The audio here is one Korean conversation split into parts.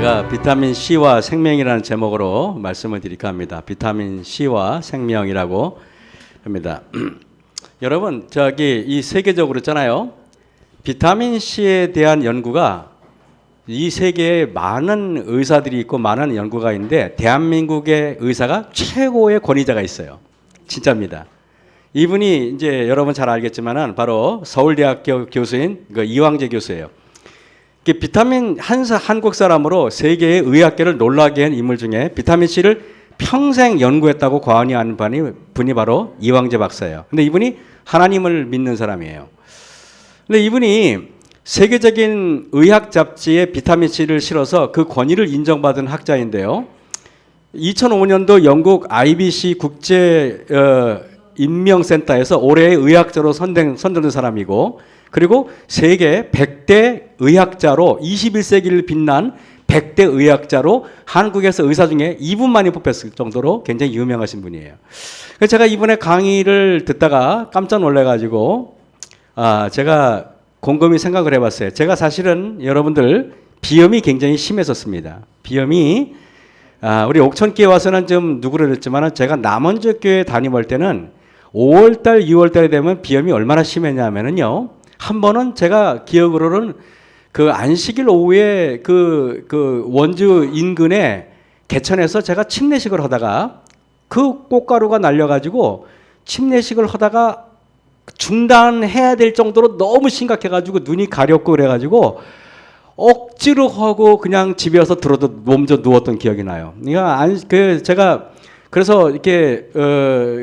제가 비타민 C와 생명이라는 제목으로 말씀을 드릴까 합니다. 비타민 C와 생명이라고 합니다. 여러분, 이 세계적으로 있잖아요. 비타민 C에 대한 연구가 이 세계에 많은 의사들이 있고 많은 연구가 있는데 대한민국의 의사가 최고의 권위자가 있어요. 진짜입니다. 이분이 이제 여러분 잘 알겠지만은 바로 서울대학교 교수인 이황재 교수예요. 비타민 한국 사람으로 세계의 의학계를 놀라게 한 인물 중에 비타민 C를 평생 연구했다고 과언이 아닌 분이 바로 이황재 박사예요. 근데 이분이 하나님을 믿는 사람이에요. 근데 이분이 세계적인 의학 잡지에 비타민 C를 실어서 그 권위를 인정받은 학자인데요. 2005년도 영국 IBC 국제 인명센터에서 올해의 의학자로 선정된 사람이고, 그리고 세계 100대 의학자로 21세기를 빛난 100대 의학자로 한국에서 의사 중에 이분만이 뽑혔을 정도로 굉장히 유명하신 분이에요. 그래서 제가 이분의 강의를 듣다가 깜짝 놀래가지고 제가 곰곰이 생각을 해봤어요. 제가 사실은 여러분들 비염이 굉장히 심했었습니다. 비염이 우리 옥천교회 와서는 좀 누구를 했지만 제가 남원저교회 다녀볼 때는 5월달, 6월달에 되면 비염이 얼마나 심했냐면요. 한 번은 제가 기억으로는 그 안식일 오후에 그 원주 인근에 개천에서 제가 침례식을 하다가 그 꽃가루가 날려가지고 침례식을 하다가 중단해야 될 정도로 너무 심각해가지고 눈이 가렵고 그래가지고 억지로 하고 그냥 집에 와서 몸져 누웠던 기억이 나요. 제가 그래서 이렇게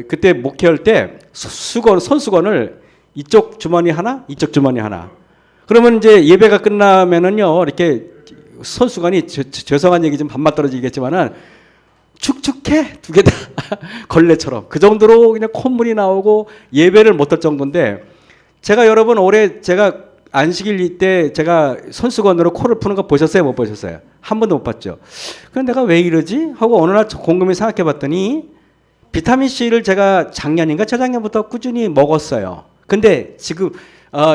그때 목회할 때 손수건을 이쪽 주머니 하나, 이쪽 주머니 하나. 그러면 이제 예배가 끝나면은요, 이렇게 손수건이 죄송한 얘기 좀 반맛 떨어지겠지만은 축축해 두 개 다 걸레처럼 그 정도로 그냥 콧물이 나오고 예배를 못할 정도인데, 제가 여러분 올해 제가 안식일 때 제가 손수건으로 코를 푸는 거 보셨어요? 못 보셨어요? 한 번도 못 봤죠. 그럼 내가 왜 이러지? 하고 어느 날 곰곰이 생각해 봤더니 비타민 C를 제가 작년인가 재작년부터 꾸준히 먹었어요. 근데 지금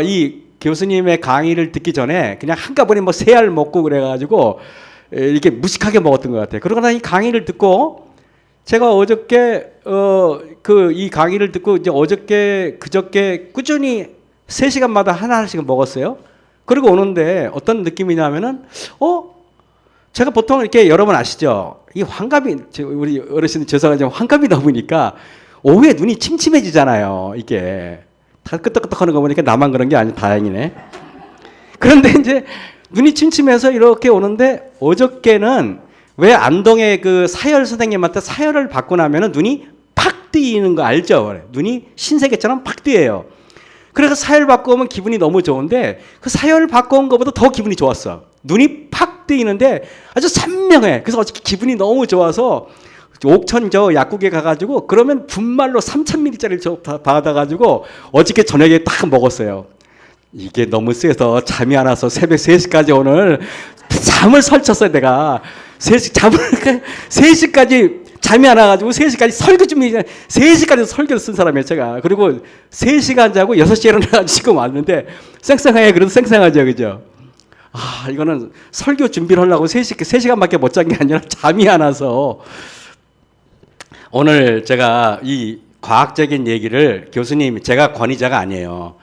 이 교수님의 강의를 듣기 전에 그냥 한꺼번에 뭐 3알 먹고 그래가지고 이렇게 무식하게 먹었던 것 같아요. 그러고 나서 이 강의를 듣고 제가 어저께 이 강의를 듣고 이제 그저께 꾸준히 3시간마다 하나씩 먹었어요. 그리고 오는데 어떤 느낌이냐면은 제가 보통 이렇게 여러분 아시죠? 이 환갑이 우리 어르신들 죄송하지만 환갑이 넘으니까 오후에 눈이 침침해지잖아요. 이게 다 끄떡끄떡하는 거 보니까 나만 그런 게 아니고 다행이네. 그런데 이제 눈이 침침해서 이렇게 오는데 어저께는 왜 안동의 그 사열 선생님한테 사열을 받고 나면은 눈이 팍 뜨이는 거 알죠? 눈이 신세계처럼 팍 뜨여요. 그래서 사열 받고 오면 기분이 너무 좋은데 그 사열 받고 온 것보다 더 기분이 좋았어. 눈이 팍 뜨이는데 아주 선명해. 그래서 어저께 기분이 너무 좋아서 옥천 약국에 가가지고 그러면 분말로 3,000ml짜리를 받아가지고 어저께 저녁에 딱 먹었어요. 이게 너무 세서 잠이 안 와서 새벽 3시까지 오늘 잠을 설쳤어요. 내가 3시까지 잠이 안 와가지고 3시까지 설교 준비 3시까지 설교를 쓴 사람이에요. 제가. 그리고 3시간 자고 6시에 일어나가지고 지금 왔는데 쌩쌩하게 그래도 쌩쌩하죠. 그죠? 이거는 설교 준비를 하려고 3시간밖에 못 잔 게 아니라 잠이 안 와서 오늘 제가 이 과학적인 얘기를 제가 권위자가 아니에요.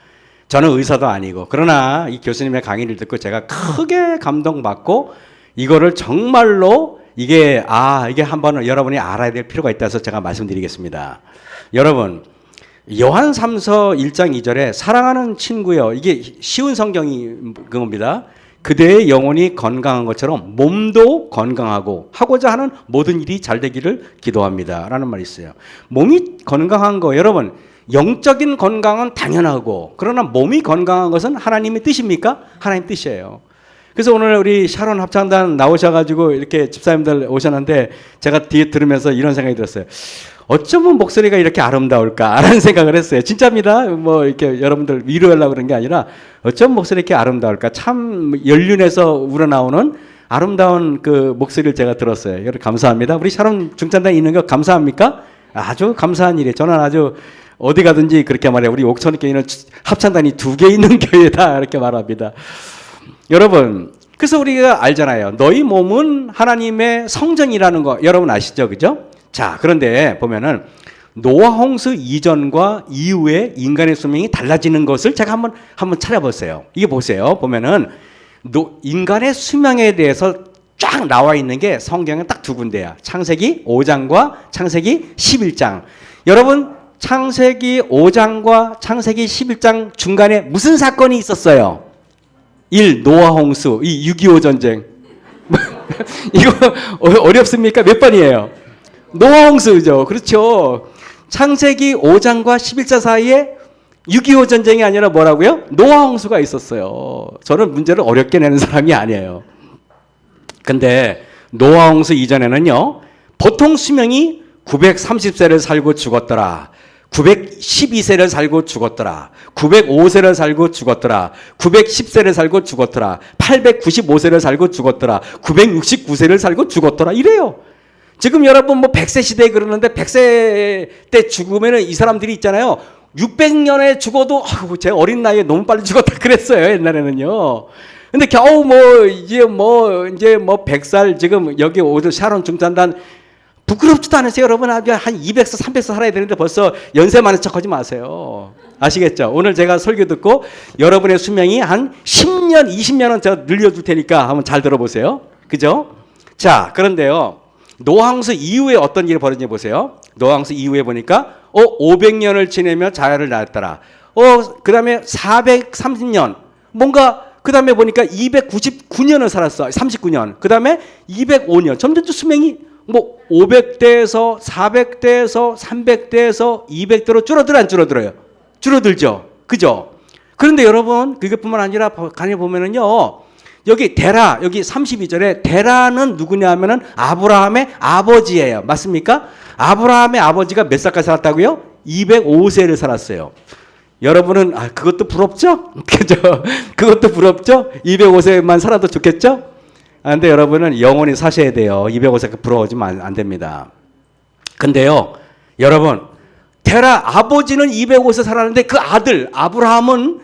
저는 의사도 아니고. 그러나 이 교수님의 강의를 듣고 제가 크게 감동받고 이거를 정말로 이게 한번 여러분이 알아야 될 필요가 있다 해서 제가 말씀드리겠습니다. 여러분, 요한 3서 1장 2절에 사랑하는 친구여, 이게 쉬운 성경이 그겁니다. 그대의 영혼이 건강한 것처럼 몸도 건강하고 하고자 하는 모든 일이 잘 되기를 기도합니다. 라는 말이 있어요. 몸이 건강한 거, 여러분, 영적인 건강은 당연하고, 그러나 몸이 건강한 것은 하나님의 뜻입니까? 하나님 뜻이에요. 그래서 오늘 우리 샤론 합창단 나오셔가지고 이렇게 집사님들 오셨는데 제가 뒤에 들으면서 이런 생각이 들었어요. 어쩌면 목소리가 이렇게 아름다울까라는 생각을 했어요. 진짜입니다. 뭐 이렇게 여러분들 위로하려고 그런 게 아니라 어쩌면 목소리 이렇게 아름다울까. 참 연륜에서 우러나오는 아름다운 그 목소리를 제가 들었어요. 여러분 감사합니다. 우리 샤론 중찬단에 있는 거 감사합니까? 아주 감사한 일이에요. 저는 아주 어디 가든지 그렇게 말해요. 우리 옥천교회는 합창단이 2개 있는 교회다 이렇게 말합니다. 여러분 그래서 우리가 알잖아요. 너희 몸은 하나님의 성전이라는 거 여러분 아시죠? 그죠? 자, 그런데 보면은 노아 홍수 이전과 이후에 인간의 수명이 달라지는 것을 제가 한번 찾아보세요. 이게 보세요. 보면은 인간의 수명에 대해서 쫙 나와 있는 게 성경에 딱 두 군데야. 창세기 5장과 창세기 11장. 여러분, 창세기 5장과 창세기 11장 중간에 무슨 사건이 있었어요? 1. 노아 홍수, 6.25 전쟁. 이거 어렵습니까? 몇 번이에요? 노아 홍수죠. 그렇죠. 창세기 5장과 11장 사이에 6.25 전쟁이 아니라 뭐라고요? 노아 홍수가 있었어요. 저는 문제를 어렵게 내는 사람이 아니에요. 근데 노아 홍수 이전에는요, 보통 수명이 930세를 살고 죽었더라. 912세를 살고 죽었더라. 905세를 살고 죽었더라. 910세를 살고 죽었더라. 895세를 살고 죽었더라. 969세를 살고 죽었더라. 이래요. 지금 여러분 뭐 100세 시대에 그러는데 100세 때 죽으면은 이 사람들이 있잖아요. 600년에 죽어도 제 어린 나이에 너무 빨리 죽었다 그랬어요. 옛날에는요. 근데 겨우 이제 100살 지금 여기 오늘 샤론 중산단 부끄럽지도 않으세요, 여러분. 한 200세, 300세 살아야 되는데 벌써 연세 많은 척 하지 마세요. 아시겠죠? 오늘 제가 설교 듣고 여러분의 수명이 한 10년, 20년은 제가 늘려줄 테니까 한번 잘 들어보세요. 그죠? 자, 그런데요. 노아홍수 이후에 어떤 일이 벌어지는지 보세요. 노아홍수 이후에 보니까 500년을 지내며 자녀를 낳았더라. 그 다음에 430년. 뭔가 그 다음에 보니까 299년을 살았어. 39년. 그 다음에 205년. 점점 수명이 500대에서 400대에서 300대에서 200대로 줄어들어 안 줄어들어요? 줄어들죠. 그죠? 그런데 여러분 그것뿐만 아니라 간에 보면은요. 여기 데라 여기 32절에 데라는 누구냐 하면은 아브라함의 아버지예요. 맞습니까? 아브라함의 아버지가 몇 살까지 살았다고요? 205세를 살았어요. 여러분은 그것도 부럽죠? 그죠? 그것도 부럽죠? 205세만 살아도 좋겠죠? 근데 여러분은 영원히 사셔야 돼요. 205세 부러워지면 안 됩니다. 근데요, 여러분, 데라 아버지는 205세 살았는데 그 아들 아브라함은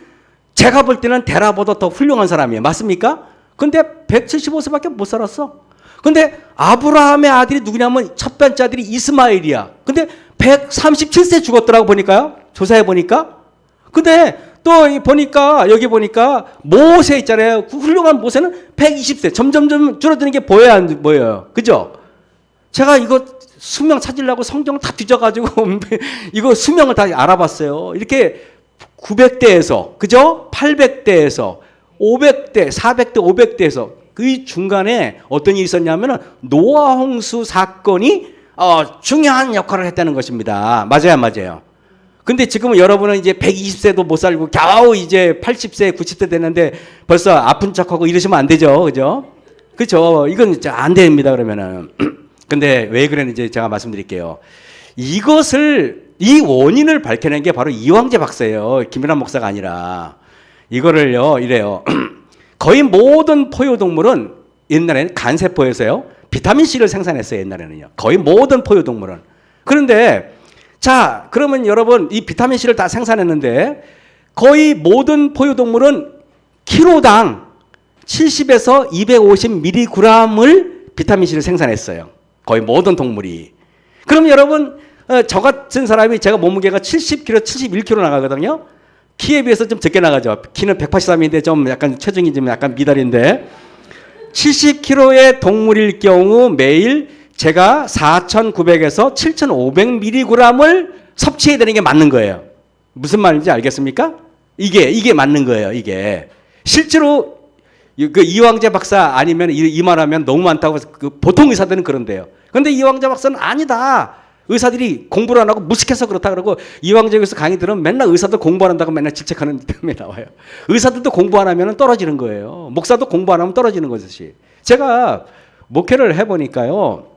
제가 볼 때는 데라보다 더 훌륭한 사람이에요. 맞습니까? 근데 175세밖에 못 살았어. 근데 아브라함의 아들이 누구냐면 첫 번째 아들이 이스마엘이야. 근데 137세 죽었더라고 보니까요. 조사해 보니까. 근데 또 보니까 여기 보니까 모세 있잖아요. 그 훌륭한 모세는 120세. 점점점 줄어드는 게 보여야 안 보여요. 그죠? 제가 이거 수명 찾으려고 성경을 다 뒤져가지고 이거 수명을 다 알아봤어요. 이렇게 900대에서 그죠? 800대에서 500대, 400대, 500대에서 그 중간에 어떤 일이 있었냐면은 노아 홍수 사건이 중요한 역할을 했다는 것입니다. 맞아요, 맞아요. 근데 지금 여러분은 이제 120세도 못 살고 겨우 이제 80세, 90세 됐는데 벌써 아픈 척하고 이러시면 안 되죠. 그죠? 그죠? 이건 안 됩니다, 그러면은. 근데 왜 그랬는지 제가 말씀드릴게요. 이 원인을 밝혀낸 게 바로 이황재 박사예요. 김연한 목사가 아니라. 이거를요, 이래요. 거의 모든 포유동물은 옛날에는 간세포에서요, 비타민C를 생산했어요, 옛날에는요. 거의 모든 포유동물은. 그런데 자, 그러면 여러분 이 비타민C를 다 생산했는데 거의 모든 포유동물은 키로당 70에서 250mg을 비타민C를 생산했어요. 거의 모든 동물이. 그럼 여러분 저 같은 사람이 제가 몸무게가 70kg, 71kg 나가거든요. 키에 비해서 좀 적게 나가죠. 키는 183인데 좀 약간 체중이 좀 약간 미달인데 70kg의 동물일 경우 매일 제가 4,900에서 7,500mg을 섭취해야 되는 게 맞는 거예요. 무슨 말인지 알겠습니까? 이게 맞는 거예요. 이게 실제로 그 이황재 박사 아니면 이 말하면 너무 많다고 보통 의사들은 그런데요. 그런데 이황재 박사는 아니다. 의사들이 공부를 안 하고 무식해서 그렇다 그러고 이황재에서 강의 들으면 맨날 의사들 공부 안 한다고 맨날 질책하는 때문에 나와요. 의사들도 공부 안 하면 떨어지는 거예요. 목사도 공부 안 하면 떨어지는 것이지. 제가 목회를 해보니까요.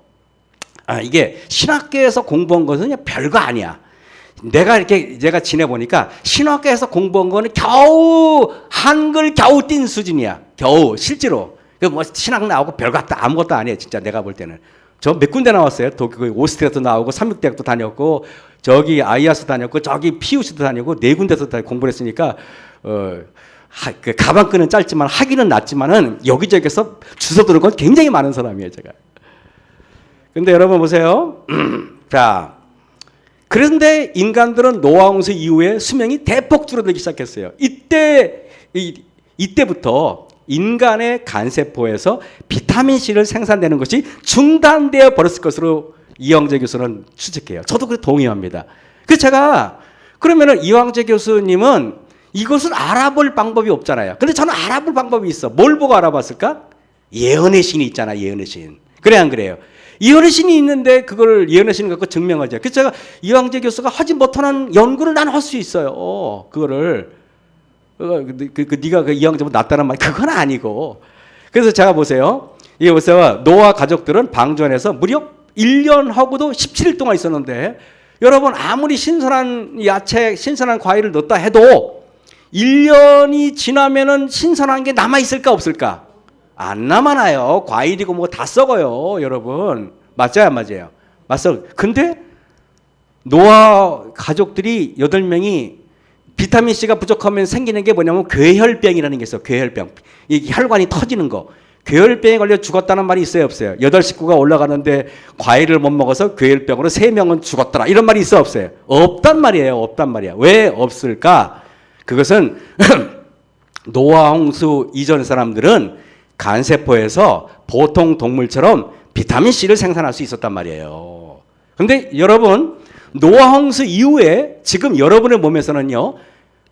이게 신학교에서 공부한 것은 그냥 별거 아니야. 제가 지내보니까 신학교에서 공부한 거는 겨우 한글 겨우 띈 수준이야. 겨우 실제로. 뭐 신학 나오고 별거 아무것도 아니에요. 진짜 내가 볼 때는. 저 몇 군데 나왔어요. 오스트리아도 나오고 삼육대학도 다녔고 저기 아이아스 다녔고 저기 피우스도 다녔고 네 군데서 다 공부를 했으니까 그 가방끈은 짧지만 하기는 낫지만은 여기저기서 주워드는 건 굉장히 많은 사람이에요, 제가. 근데 여러분 보세요. 자, 그런데 인간들은 노아 홍수 이후에 수명이 대폭 줄어들기 시작했어요. 이때부터 인간의 간세포에서 비타민 C를 생산되는 것이 중단되어 버렸을 것으로 이황재 교수는 추측해요. 저도 그래 동의합니다. 그래서 제가 그러면은 이황재 교수님은 이것을 알아볼 방법이 없잖아요. 근데 저는 알아볼 방법이 있어. 뭘 보고 알아봤을까? 예언의 신이 있잖아, 예언의 신. 그래 안 그래요? 예언의 신이 있는데 그걸 예언의 신을 갖고 증명하죠. 그래서 제가 이황재 교수가 하지 못하는 연구를 난 할 수 있어요. 그거를 네가 그 이황재보다 낫다는 말 그건 아니고. 그래서 제가 보세요. 이게 보세요. 노아 가족들은 방주안에서 무려 1년하고도 17일 동안 있었는데 여러분 아무리 신선한 야채, 신선한 과일을 넣었다 해도 1년이 지나면은 신선한 게 남아 있을까 없을까? 안 남아나요. 과일이고 뭐 다 썩어요, 여러분. 맞아요, 안 맞아요? 맞어. 근데 노아 가족들이 8명이 비타민 C가 부족하면 생기는 게 뭐냐면 괴혈병이라는 게 있어요. 괴혈병. 이 혈관이 터지는 거. 괴혈병에 걸려 죽었다는 말이 있어요, 없어요? 8식구가 올라가는데 과일을 못 먹어서 괴혈병으로 3명은 죽었더라. 이런 말이 있어, 없어요? 없단 말이에요. 없단 말이야. 왜 없을까? 그것은 노아 홍수 이전 사람들은 간세포에서 보통 동물처럼 비타민 C를 생산할 수 있었단 말이에요. 그런데 여러분 노아 홍수 이후에 지금 여러분의 몸에서는요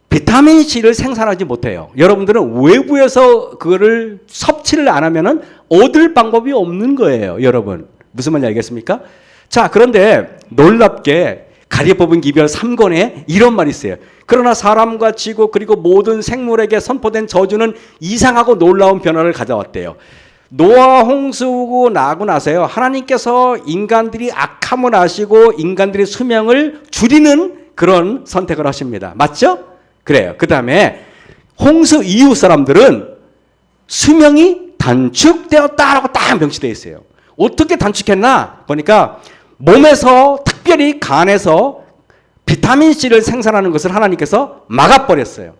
비타민 C를 생산하지 못해요. 여러분들은 외부에서 그거를 섭취를 안 하면은 얻을 방법이 없는 거예요. 여러분 무슨 말인지 알겠습니까? 자, 그런데 놀랍게 가리 뽑은 기별 3권에 이런 말이 있어요. 그러나 사람과 지구 그리고 모든 생물에게 선포된 저주는 이상하고 놀라운 변화를 가져왔대요. 노아 홍수고 나고 나서요. 하나님께서 인간들이 악함을 아시고 인간들의 수명을 줄이는 그런 선택을 하십니다. 맞죠? 그래요. 그 다음에 홍수 이후 사람들은 수명이 단축되었다라고 딱 명시되어 있어요. 어떻게 단축했나? 보니까 몸에서 특별히 간에서 비타민 C를 생산하는 것을 하나님께서 막아버렸어요.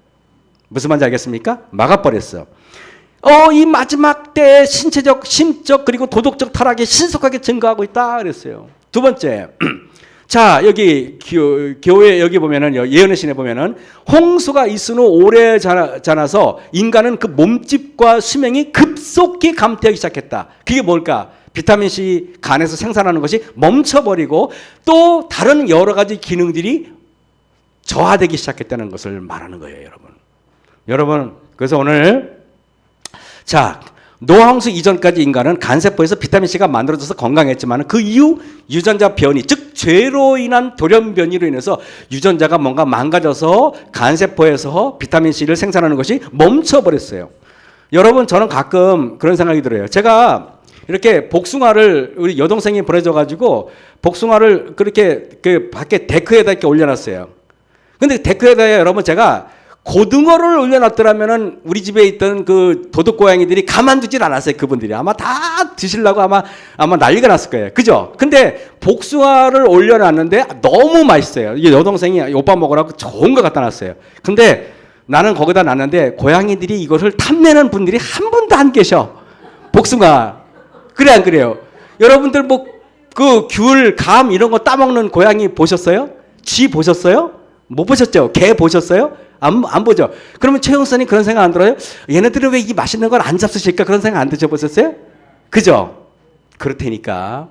무슨 말인지 알겠습니까? 막아버렸어. 이 마지막 때 신체적, 심적 그리고 도덕적 타락이 신속하게 증가하고 있다 그랬어요. 두 번째, 자 여기 교회 여기 보면은 예언의 신에 보면은 홍수가 있은 후 오래 자라서 인간은 그 몸집과 수명이 급속히 감퇴하기 시작했다. 그게 뭘까? 비타민 C 간에서 생산하는 것이 멈춰버리고 또 다른 여러 가지 기능들이 저하되기 시작했다는 것을 말하는 거예요, 여러분. 여러분, 그래서 오늘 자 노아 홍수 이전까지 인간은 간세포에서 비타민 C가 만들어져서 건강했지만 그 이후 유전자 변이, 즉 죄로 인한 돌연 변이로 인해서 유전자가 뭔가 망가져서 간세포에서 비타민 C를 생산하는 것이 멈춰버렸어요. 여러분, 저는 가끔 그런 생각이 들어요. 제가 이렇게 복숭아를 우리 여동생이 보내줘가지고 복숭아를 그렇게 그 밖에 데크에다 이렇게 올려놨어요. 근데 데크에다 여러분 제가 고등어를 올려놨더라면은 우리 집에 있던 그 도둑고양이들이 가만두질 않았어요. 그분들이 아마 다 드시려고 아마 난리가 났을 거예요. 그죠? 근데 복숭아를 올려놨는데 너무 맛있어요. 이게 여동생이 오빠 먹으라고 좋은 거 갖다 놨어요. 근데 나는 거기다 놨는데 고양이들이 이것을 탐내는 분들이 한 분도 안 계셔. 복숭아. 그래 안 그래요? 여러분들 뭐 그 귤, 감 이런 거 따먹는 고양이 보셨어요? 쥐 보셨어요? 못 보셨죠? 개 보셨어요? 안 보죠? 그러면 최영선이 그런 생각 안 들어요? 얘네들은 왜 이 맛있는 걸 안 잡수실까? 그런 생각 안 드셔보셨어요? 그죠? 그렇다니까.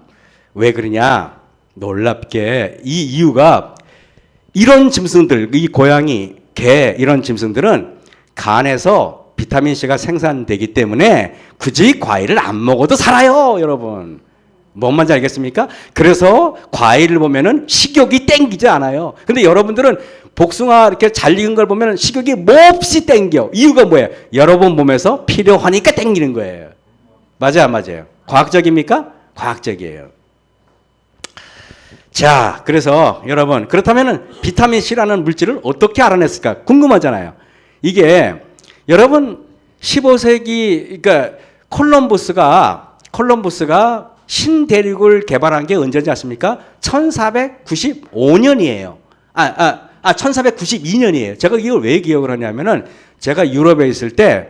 왜 그러냐? 놀랍게 이 이유가 이런 짐승들, 이 고양이, 개 이런 짐승들은 간에서 비타민 C가 생산되기 때문에 굳이 과일을 안 먹어도 살아요, 여러분. 뭔 말인지 알겠습니까? 그래서 과일을 보면은 식욕이 땡기지 않아요. 근데 여러분들은 복숭아 이렇게 잘 익은 걸 보면 식욕이 몹시 땡겨. 이유가 뭐예요? 여러분 몸에서 필요하니까 땡기는 거예요. 맞아요, 안 맞아요? 과학적입니까? 과학적이에요. 자, 그래서 여러분 그렇다면은 비타민 C라는 물질을 어떻게 알아냈을까? 궁금하잖아요. 이게 여러분 15세기 그러니까 콜럼부스가 신대륙을 개발한 게 언제인지 아십니까? 1495년이에요. 1492년이에요. 제가 이걸 왜 기억을 하냐면은 제가 유럽에 있을 때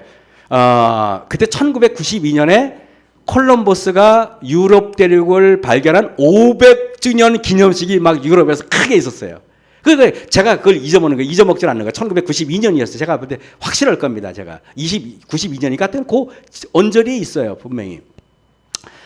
그때 1992년에 콜럼버스가 유럽 대륙을 발견한 500주년 기념식이 막 유럽에서 크게 있었어요. 그러니까 제가 그걸 잊어먹질 않는 거예요. 1992년이었어요. 제가 볼 때 확실할 겁니다. 제가 92년이니까 그 언저리에 있어요. 분명히.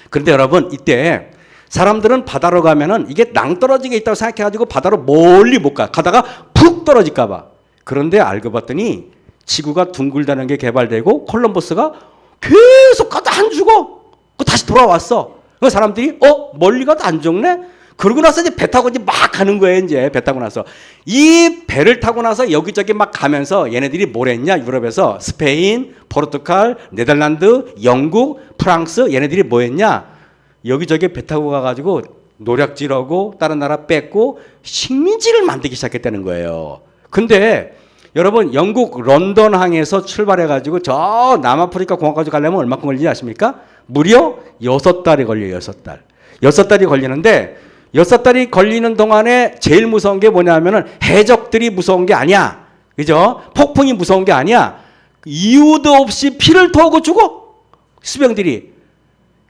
그런데 여러분 이때 사람들은 바다로 가면은 이게 낭떠러지게 있다고 생각해가지고 바다로 멀리 못 가. 가다가 푹 떨어질까 봐. 그런데 알고 봤더니 지구가 둥글다는 게 개발되고 콜럼버스가 계속 가다 안 죽어. 다시 돌아왔어. 그 사람들이 멀리 가도 안 죽네? 그러고 나서 이제 배 타고 이제 막 가는 거예요. 이제 배 타고 나서. 이 배를 타고 나서 여기저기 막 가면서 얘네들이 뭘 했냐? 유럽에서 스페인, 포르투갈, 네덜란드, 영국, 프랑스 얘네들이 뭐 했냐? 여기저기 배 타고 가가지고 노략질하고 다른 나라 뺏고 식민지를 만들기 시작했다는 거예요. 근데 여러분 영국 런던항에서 출발해가지고 저 남아프리카 공화국까지 가려면 얼마큼 걸리지 아십니까? 무려 6달이 걸려요. 6달. 6달이 걸리는데 6달이 걸리는 동안에 제일 무서운 게 뭐냐면은 해적들이 무서운 게 아니야. 그죠? 폭풍이 무서운 게 아니야. 이유도 없이 피를 토하고 죽어. 수병들이.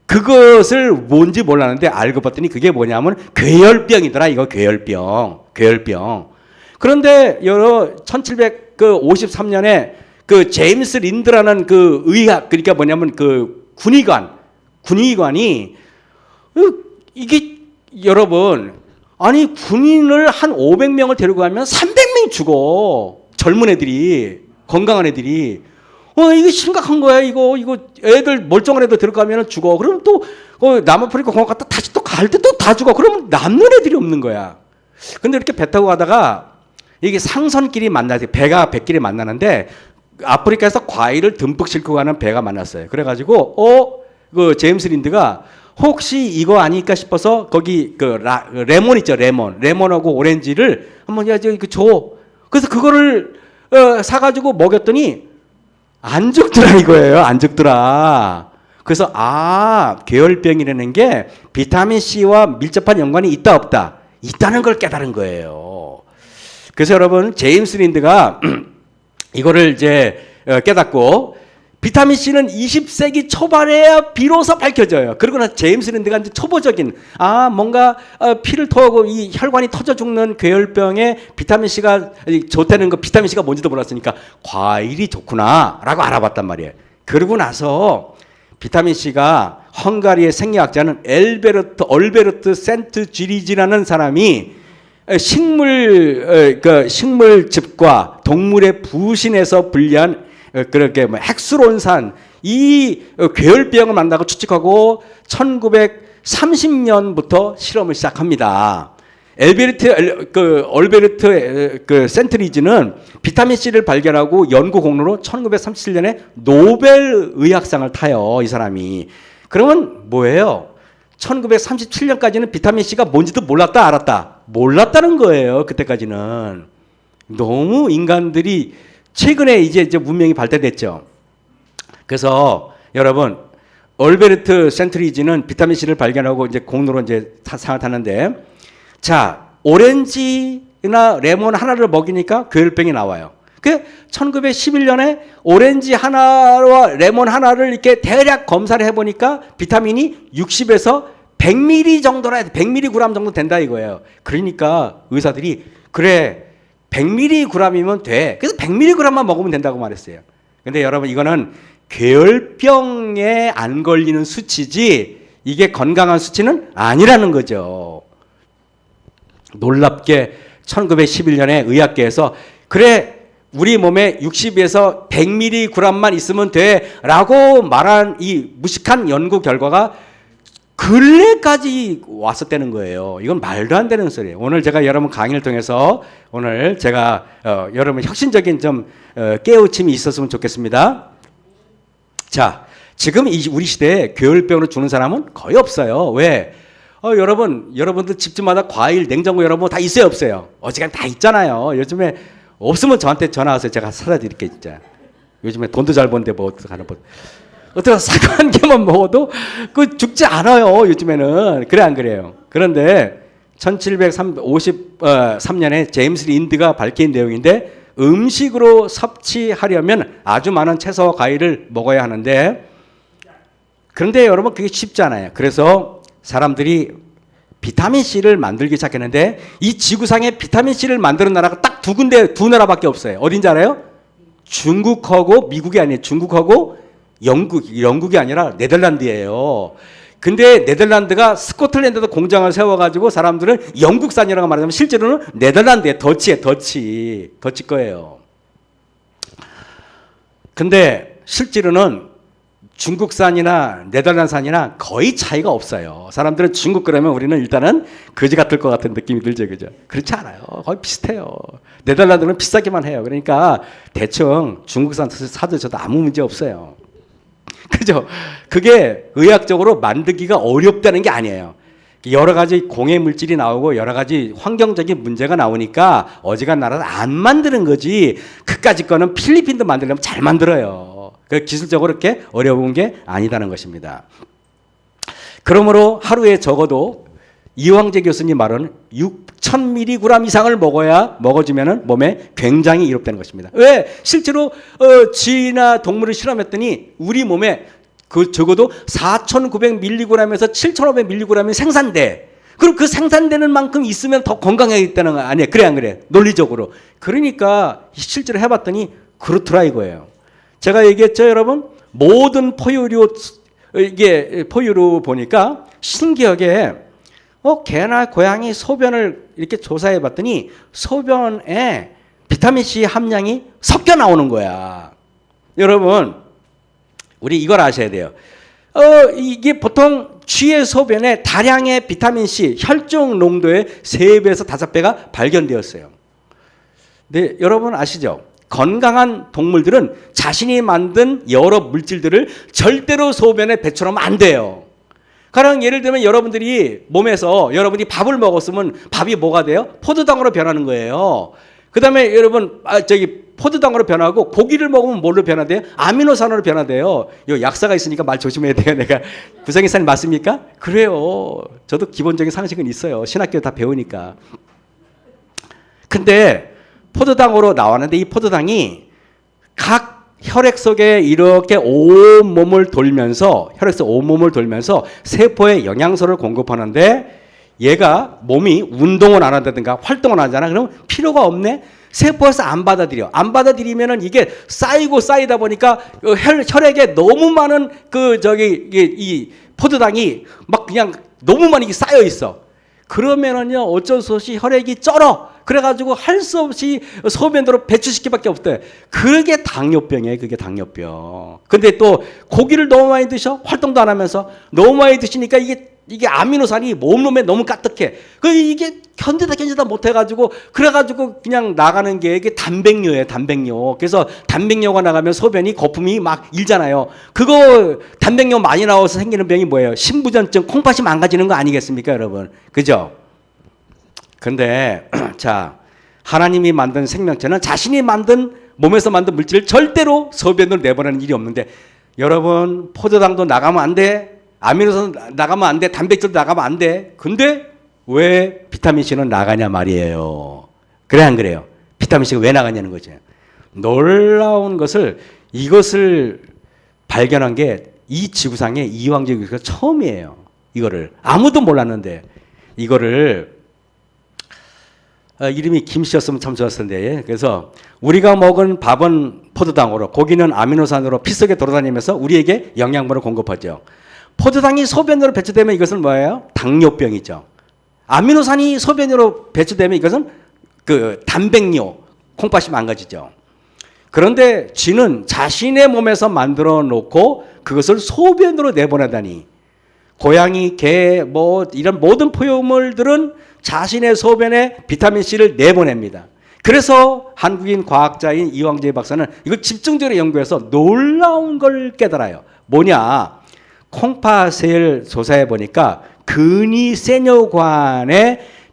그것을 뭔지 몰랐는데 알고 봤더니 그게 뭐냐면 괴열병이더라. 이거 괴열병. 그런데 1753년에 그 제임스 린드라는 그 의학, 그러니까 뭐냐면 그 군의관이 이게 여러분 아니 군인을 한 500명을 데리고 가면 300명이 죽어. 젊은 애들이, 건강한 애들이. 이게 심각한 거야. 이거 애들 멀쩡한 애들 들어가면 죽어. 그러면 또 남아프리카 공항 갔다 다시 또 갈 때 또 다 죽어. 그러면 남는 애들이 없는 거야. 근데 이렇게 배 타고 가다가 이게 상선끼리 만나서 배가 배끼리 만나는데 아프리카에서 과일을 듬뿍 싣고 가는 배가 만났어요. 그래가지고 그 제임스 린드가 혹시 이거 아닐까 싶어서 거기 레몬 있죠. 레몬하고 오렌지를 한번 줘. 그래서 그거를 사가지고 먹였더니 안 죽더라 이거예요. 안 죽더라. 그래서 괴열병이라는 게 비타민 C와 밀접한 연관이 있다 없다? 있다는 걸 깨달은 거예요. 그래서 여러분 제임스 린드가 이거를 이제 깨닫고 비타민 C는 20세기 초반에야 비로소 밝혀져요. 그러고 나서 제임스 린드가 이제 초보적인 뭔가 피를 토하고 이 혈관이 터져 죽는 괴열병에 비타민 C가 좋다는 거, 비타민 C가 뭔지도 몰랐으니까 과일이 좋구나라고 알아봤단 말이에요. 그러고 나서 비타민 C가 헝가리의 생리학자는 얼베르트 센트 쥐리지라는 사람이 식물즙과 동물의 부신에서 분리한 그렇게 핵수론산 이 괴열병을 만나고 추측하고 1930년부터 실험을 시작합니다. 얼베르트 센트리지는 비타민 C를 발견하고 연구 공로로 1937년에 노벨 의학상을 타요. 이 사람이. 그러면 뭐예요? 1937년까지는 비타민 C가 뭔지도 몰랐다, 알았다? 몰랐다는 거예요. 그때까지는. 너무 인간들이 최근에 이제 문명이 발달됐죠. 그래서 여러분 얼베르트 센트리지는 비타민 C를 발견하고 이제 공로로 이제 상을 탔는데, 자 오렌지나 레몬 하나를 먹이니까 괴열병이 나와요. 그 1911년에 오렌지 하나와 레몬 하나를 이렇게 대략 검사를 해보니까 비타민이 60에서 100mg 정도나 100mg 정도 된다 이거예요. 그러니까 의사들이 그래 100mg이면 돼. 그래서 100mg만 먹으면 된다고 말했어요. 근데 여러분 이거는 괴열병에 안 걸리는 수치지 이게 건강한 수치는 아니라는 거죠. 놀랍게 1911년에 의학계에서 그래 우리 몸에 60에서 100mg만 있으면 돼 라고 말한 이 무식한 연구 결과가 근래까지 왔었다는 거예요. 이건 말도 안 되는 소리예요. 오늘 제가 여러분 강의를 통해서 오늘 제가 여러분 혁신적인 좀 깨우침이 있었으면 좋겠습니다. 자, 지금 우리 시대에 괴열병으로 죽는 사람은 거의 없어요. 왜? 여러분들 집집마다 과일, 냉장고 여러분 다 있어요, 없어요? 어지간히 다 있잖아요. 요즘에 없으면 저한테 전화하세요. 제가 사다 드릴게요, 진짜. 요즘에 돈도 잘 버는데 뭐 어떡하나 뭐. 어떻게 사과 한 개만 먹어도 그 죽지 않아요. 요즘에는. 그래 안 그래요? 그런데 1753년에 제임스 린드가 밝힌 내용인데 음식으로 섭취하려면 아주 많은 채소와 과일을 먹어야 하는데, 그런데 여러분 그게 쉽지 않아요. 그래서 사람들이 비타민C를 만들기 시작했는데, 이 지구상에 비타민C를 만드는 나라가 딱 두 나라밖에 없어요. 어딘지 알아요? 중국하고 미국이 아니에요. 중국하고 영국이 아니라 네덜란드예요. 근데 네덜란드가 스코틀랜드에도 공장을 세워가지고 사람들은 영국산이라고 말하자면 실제로는 네덜란드의 더치 거예요. 근데 실제로는 중국산이나 네덜란드산이나 거의 차이가 없어요. 사람들은 중국 그러면 우리는 일단은 거지 같을 것 같은 느낌이 들죠, 그죠? 그렇지 않아요. 거의 비슷해요. 네덜란드는 비싸기만 해요. 그러니까 대충 중국산 사드셔도 아무 문제 없어요. 그죠? 그게 의학적으로 만들기가 어렵다는 게 아니에요. 여러 가지 공해 물질이 나오고 여러 가지 환경적인 문제가 나오니까 어지간나라도 안 만드는 거지. 그까짓 거는 필리핀도 만들려면 잘 만들어요. 기술적으로 그렇게 어려운 게 아니다는 것입니다. 그러므로 하루에 적어도 이황재 교수님 말은 6,000mg 이상을 먹어주면 몸에 굉장히 이롭다는 것입니다. 왜? 실제로 쥐나 동물을 실험했더니 우리 몸에 그 적어도 4,900mg에서 7,500mg이 생산돼. 그럼 그 생산되는 만큼 있으면 더 건강해졌다는 거 아니에요? 그래 안 그래? 논리적으로. 그러니까 실제로 해봤더니 그렇더라 이거예요. 제가 얘기했죠, 여러분. 모든 포유류 보니까 신기하게 개나 고양이 소변을 이렇게 조사해 봤더니 소변에 비타민C 함량이 섞여 나오는 거야. 여러분, 우리 이걸 아셔야 돼요. 이게 보통 쥐의 소변에 다량의 비타민C 혈중 농도의 3배에서 5배가 발견되었어요. 네, 여러분 아시죠? 건강한 동물들은 자신이 만든 여러 물질들을 절대로 소변에 배출하면 안 돼요. 가령 예를 들면 여러분들이 몸에서 여러분이 밥을 먹었으면 밥이 뭐가 돼요? 포도당으로 변하는 거예요. 그 다음에 여러분 포도당으로 변하고 고기를 먹으면 뭘로 변화돼요? 아미노산으로 변화돼요. 이 약사가 있으니까 말 조심해야 돼요. 내가 구성의사님 맞습니까? 그래요. 저도 기본적인 상식은 있어요. 신학교 다 배우니까. 근데 포도당으로 나왔는데 이 포도당이 각 혈액 속에 이렇게 온몸을 돌면서 세포에 영양소를 공급하는데 얘가 몸이 운동을 안 한다든가 활동을 안 하잖아. 그럼 필요가 없네. 세포에서 안 받아들이면은 이게 쌓이다 보니까 혈액에 너무 많은 이 포도당이 막 그냥 너무 많이 쌓여 있어. 그러면은요 어쩔 수 없이 혈액이 쩔어. 그래가지고 할 수 없이 소변으로 배출시키밖에 없대. 그게 당뇨병이에요. 그게 당뇨병. 근데 또 고기를 너무 많이 드셔. 활동도 안 하면서 너무 많이 드시니까 이게 아미노산이 몸에 너무 까뜩해. 이게 견디다 못해가지고 그래가지고 그냥 나가는 게 이게 단백뇨예요. 단백뇨. 그래서 단백뇨가 나가면 소변이 거품이 막 일잖아요. 그거 단백뇨 많이 나와서 생기는 병이 뭐예요? 신부전증, 콩팥이 망가지는 거 아니겠습니까, 여러분? 그죠? 근데 자, 하나님이 만든 생명체는 자신이 만든 몸에서 만든 물질을 절대로 소변으로 내보내는 일이 없는데 여러분 포도당도 나가면 안 돼. 아미노산 나가면 안 돼. 단백질도 나가면 안 돼. 근데 왜 비타민C는 나가냐 말이에요. 그래 안 그래요? 비타민C가 왜 나가냐는 거죠. 놀라운 것을 이것을 발견한 게 이 지구상에 이황재 교수가 처음이에요. 이거를 아무도 몰랐는데 이거를 이름이 김씨였으면 참 좋았을 텐데. 그래서 우리가 먹은 밥은 포도당으로, 고기는 아미노산으로 피 속에 돌아다니면서 우리에게 영양분을 공급하죠. 포도당이 소변으로 배출되면 이것은 뭐예요? 당뇨병이죠. 아미노산이 소변으로 배출되면 이것은 단백뇨, 콩팥이 망가지죠. 그런데 쥐는 자신의 몸에서 만들어 놓고 그것을 소변으로 내보내다니. 고양이, 개, 이런 모든 포유물들은 자신의 소변에 비타민C를 내보냅니다. 그래서 한국인 과학자인 이황재 박사는 이걸 집중적으로 연구해서 놀라운 걸 깨달아요. 뭐냐? 콩팥을 조사해 보니까 근위세뇨관에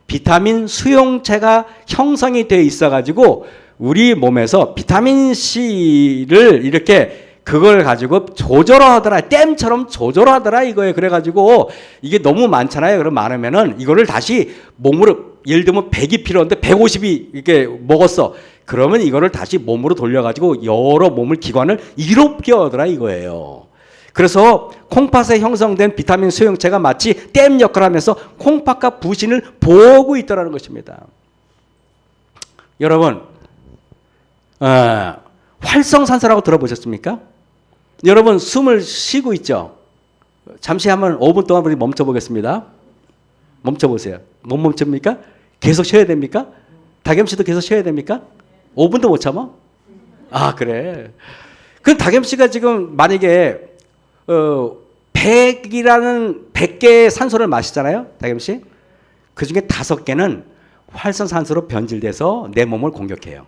비타민 수용체가 형성이 되어 있어가지고 우리 몸에서 비타민C를 이렇게 그걸 가지고 조절하더라. 댐처럼 조절하더라 이거예요. 그래가지고 이게 너무 많잖아요. 그럼 많으면은 이거를 다시 몸으로 예를 들면 100이 필요한데 150이 이렇게 먹었어. 그러면 이거를 다시 몸으로 돌려가지고 여러 몸을 기관을 이롭게 하더라 이거예요. 그래서 콩팥에 형성된 비타민 수용체가 마치 댐 역할을 하면서 콩팥과 부신을 보고 있다는 것입니다. 여러분, 활성산소라고 들어보셨습니까? 여러분 숨을 쉬고 있죠? 잠시 한번 5분 동안 우리 멈춰보겠습니다. 멈춰보세요. 못 멈춥니까? 계속 쉬어야 됩니까? 다겸 씨도 계속 쉬어야 됩니까? 5분도 못 참아? 아, 그래. 그럼 다겸 씨가 지금 만약에 100개의 산소를 마시잖아요, 다겸 씨. 그 중에 5개는 활성산소로 변질돼서 내 몸을 공격해요.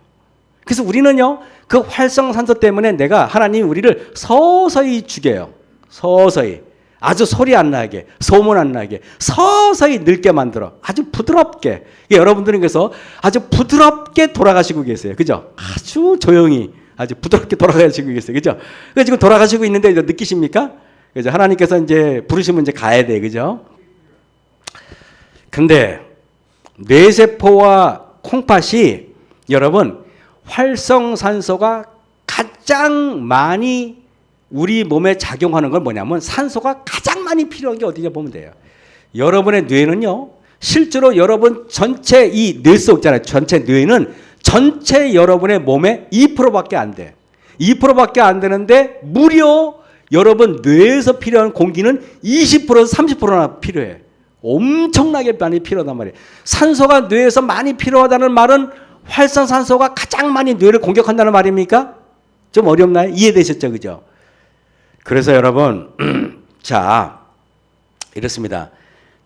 그래서 우리는요, 그 활성산소 때문에 하나님이 우리를 서서히 죽여요. 서서히. 아주 소리 안 나게, 소문 안 나게, 서서히 늙게 만들어. 아주 부드럽게. 여러분들은 그래서 아주 부드럽게 돌아가시고 계세요. 그죠? 아주 조용히, 아주 부드럽게 돌아가시고 계세요. 그죠? 그래서 지금 돌아가시고 있는데 이제 느끼십니까? 그죠? 하나님께서 이제 부르시면 이제 가야 돼. 그죠? 근데 뇌세포와 콩팥이 여러분 활성산소가 가장 많이 우리 몸에 작용하는 건 뭐냐면 산소가 가장 많이 필요한 게 어디냐 보면 돼요. 여러분의 뇌는요, 실제로 여러분 전체 이 뇌 속 있잖아요. 전체 뇌는 전체 여러분의 몸의 2%밖에 안 돼. 2%밖에 안 되는데 무려 여러분 뇌에서 필요한 공기는 20%에서 30%나 필요해. 엄청나게 많이 필요하단 말이에요. 산소가 뇌에서 많이 필요하다는 말은 활성산소가 가장 많이 뇌를 공격한다는 말입니까? 좀 어렵나요? 이해되셨죠? 그죠? 그래서 여러분, 자, 이렇습니다.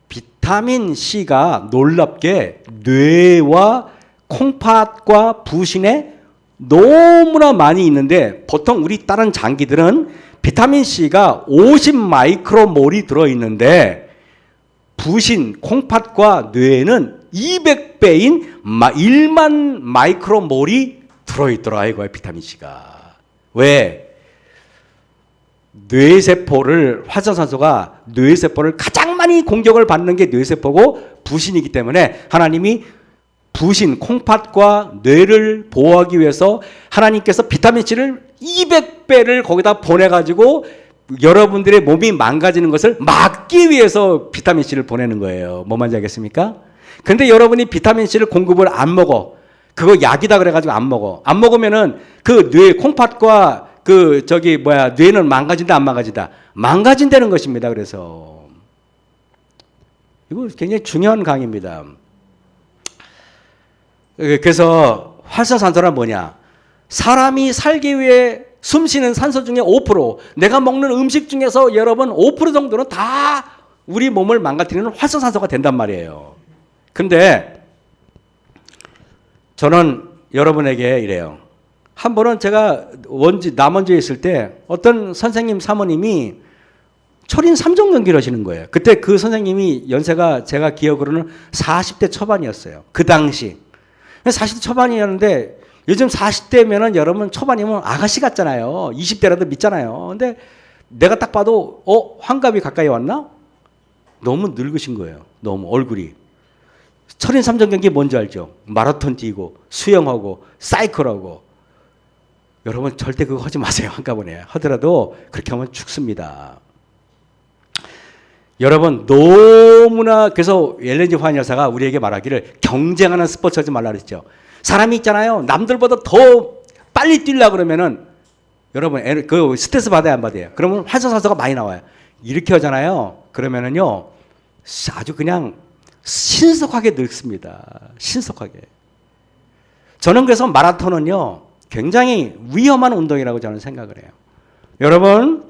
비타민 C가 놀랍게 뇌와 콩팥과 부신에 너무나 많이 있는데 보통 우리 다른 장기들은 비타민 C가 50 마이크로몰이 들어있는데 부신, 콩팥과 뇌에는 200배인 1만 마이크로몰이 들어있더라 이거예요. 비타민 C가. 왜? 뇌세포를 활성산소가 뇌세포를 가장 많이 공격을 받는 게 뇌세포고 부신이기 때문에 하나님이 부신, 콩팥과 뇌를 보호하기 위해서 하나님께서 비타민 C를 200배를 거기다 보내가지고 여러분들의 몸이 망가지는 것을 막기 위해서 비타민 C를 보내는 거예요. 뭔 말인지 알겠습니까? 근데 여러분이 비타민 C를 공급을 안 먹어. 그거 약이다 그래가지고 안 먹어. 안 먹으면은 그 뇌, 콩팥과 뇌는 망가진다, 안 망가진다? 망가진다는 것입니다. 그래서. 이거 굉장히 중요한 강의입니다. 그래서 활성산소란 뭐냐? 사람이 살기 위해 숨 쉬는 산소 중에 5%, 내가 먹는 음식 중에서 여러분 5% 정도는 다 우리 몸을 망가뜨리는 활성산소가 된단 말이에요. 근데 저는 여러분에게 이래요. 한 번은 제가 남원주에 있을 때 어떤 선생님 사모님이 철인 3종 연기를 하시는 거예요. 그때 그 선생님이 연세가 제가 기억으로는 40대 초반이었어요. 그 당시. 40대 초반이었는데 요즘 40대면은 여러분 초반이면 아가씨 같잖아요. 20대라도 믿잖아요. 근데 내가 딱 봐도 환갑이 가까이 왔나? 너무 늙으신 거예요. 너무 얼굴이. 철인 3종 경기 뭔지 알죠? 마라톤 뛰고 수영하고 사이클하고. 여러분 절대 그거 하지 마세요. 한꺼번에 하더라도 그렇게 하면 죽습니다. 여러분 너무나 그래서 엘렌지 화이트 여사가 우리에게 말하기를 경쟁하는 스포츠 하지 말라 그랬죠. 사람이 있잖아요. 남들보다 더 빨리 뛰려고 그러면은 여러분 그 스트레스 받아야 안 받아요? 그러면 활성산소가 많이 나와요. 이렇게 하잖아요. 그러면은요 아주 그냥 신속하게 늙습니다. 신속하게. 저는 그래서 마라톤은요 굉장히 위험한 운동이라고 저는 생각을 해요. 여러분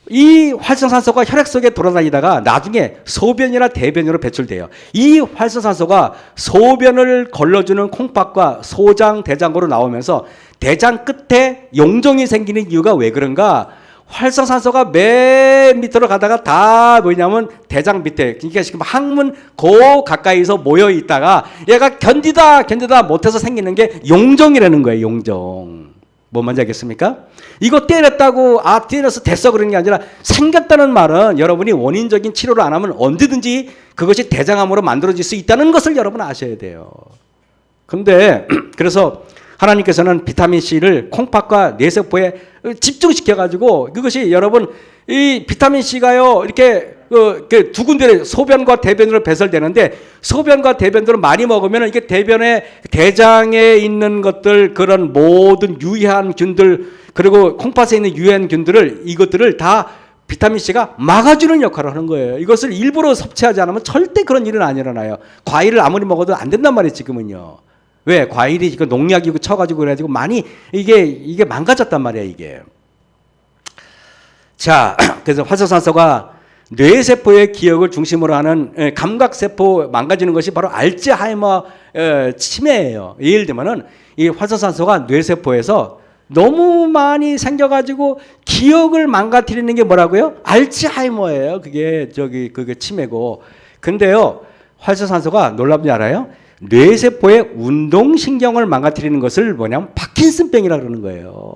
이 활성산소가 혈액 속에 돌아다니다가 나중에 소변이나 대변으로 배출돼요. 이 활성산소가 소변을 걸러주는 콩팥과 소장, 대장으로 나오면서 대장 끝에 용종이 생기는 이유가 왜 그런가? 활성산소가 맨 밑으로 가다가 다 뭐냐면 대장 밑에, 그러니까 지금 항문 그 가까이서 모여 있다가 얘가 견디다 못해서 생기는 게 용종이라는 거예요. 용종. 뭔 말인지 알겠습니까? 이거 때렸다고 때려서 됐어 그러는 게 아니라 생겼다는 말은 여러분이 원인적인 치료를 안 하면 언제든지 그것이 대장암으로 만들어질 수 있다는 것을 여러분 아셔야 돼요. 근데 그래서 하나님께서는 비타민C를 콩팥과 뇌세포에 집중시켜가지고 그것이 여러분 이 비타민C가요 이렇게 두 군데 소변과 대변으로 배설되는데 소변과 대변으로 많이 먹으면 이게 대변에 대장에 있는 것들 그런 모든 유해한 균들 그리고 콩팥에 있는 유해한 균들을 이것들을 다 비타민C가 막아주는 역할을 하는 거예요. 이것을 일부러 섭취하지 않으면 절대 그런 일은 안 일어나요. 과일을 아무리 먹어도 안 된단 말이에요 지금은요. 왜? 과일이 이거 농약이고 쳐가지고 그래가지고 많이 이게 망가졌단 말이에요 이게. 자, 그래서 활성산소가 뇌세포의 기억을 중심으로 하는 감각세포 망가지는 것이 바로 알츠하이머 치매예요. 예를 들면은 이 활성산소가 뇌세포에서 너무 많이 생겨가지고 기억을 망가뜨리는 게 뭐라고요? 알츠하이머예요. 그게 치매고. 근데요, 활성산소가 놀랍지 않아요? 뇌세포의 운동신경을 망가뜨리는 것을 뭐냐면 파킨슨병이라고 그러는 거예요.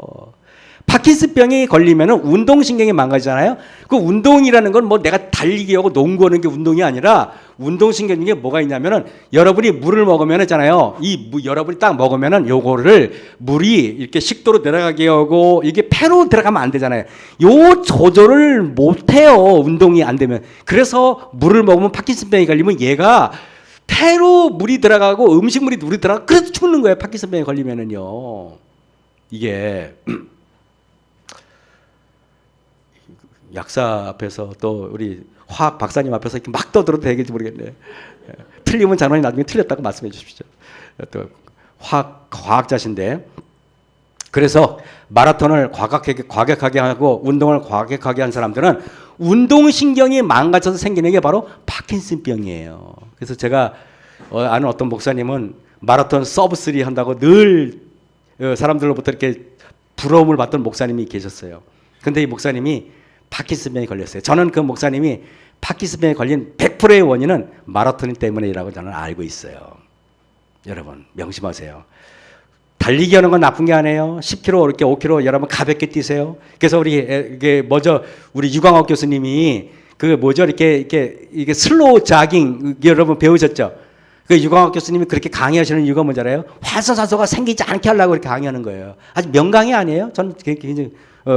파킨슨병이 걸리면 운동신경이 망가지잖아요. 그 운동이라는 건 뭐 내가 달리기 하고 농구하는 게 운동이 아니라 운동신경 중에 뭐가 있냐면은 여러분이 물을 먹으면 있잖아요. 여러분이 딱 먹으면은 요거를 물이 이렇게 식도로 내려가게 하고 이게 폐로 들어가면 안 되잖아요. 요 조절을 못 해요. 운동이 안 되면. 그래서 물을 먹으면 파킨슨병이 걸리면 얘가 폐로 물이 들어가고 음식물이 물이 들어가고 그래서 죽는 거예요. 파킨슨병에 걸리면은요. 이게 약사 앞에서 또 우리 화학 박사님 앞에서 이렇게 막 떠들어도 되겠지 모르겠네. 틀리면 장로님 나중에 틀렸다고 말씀해 주십시오. 또 과학자신데 그래서 마라톤을 과격하게 하고 운동을 과격하게 한 사람들은 운동신경이 망가져서 생기는 게 바로 파킨슨병이에요. 그래서 제가 아는 어떤 목사님은 마라톤 서브3 한다고 늘 사람들로부터 이렇게 부러움을 받던 목사님이 계셨어요. 근데 이 목사님이 파킨슨병에 걸렸어요. 저는 그 목사님이 파킨슨병에 걸린 100%의 원인은 마라톤 때문이라고 저는 알고 있어요. 여러분 명심하세요. 달리기 하는 건 나쁜 게 아니에요. 10km, 이렇게 5km 여러분 가볍게 뛰세요. 그래서 우리 유광옥 교수님이 이게 슬로우 자깅 여러분 배우셨죠? 그 유광옥 교수님이 그렇게 강의하시는 이유가 뭔지 알아요? 활성산소가 생기지 않게 하려고 이렇게 강의하는 거예요. 아주 명강의 아니에요? 저는 굉장히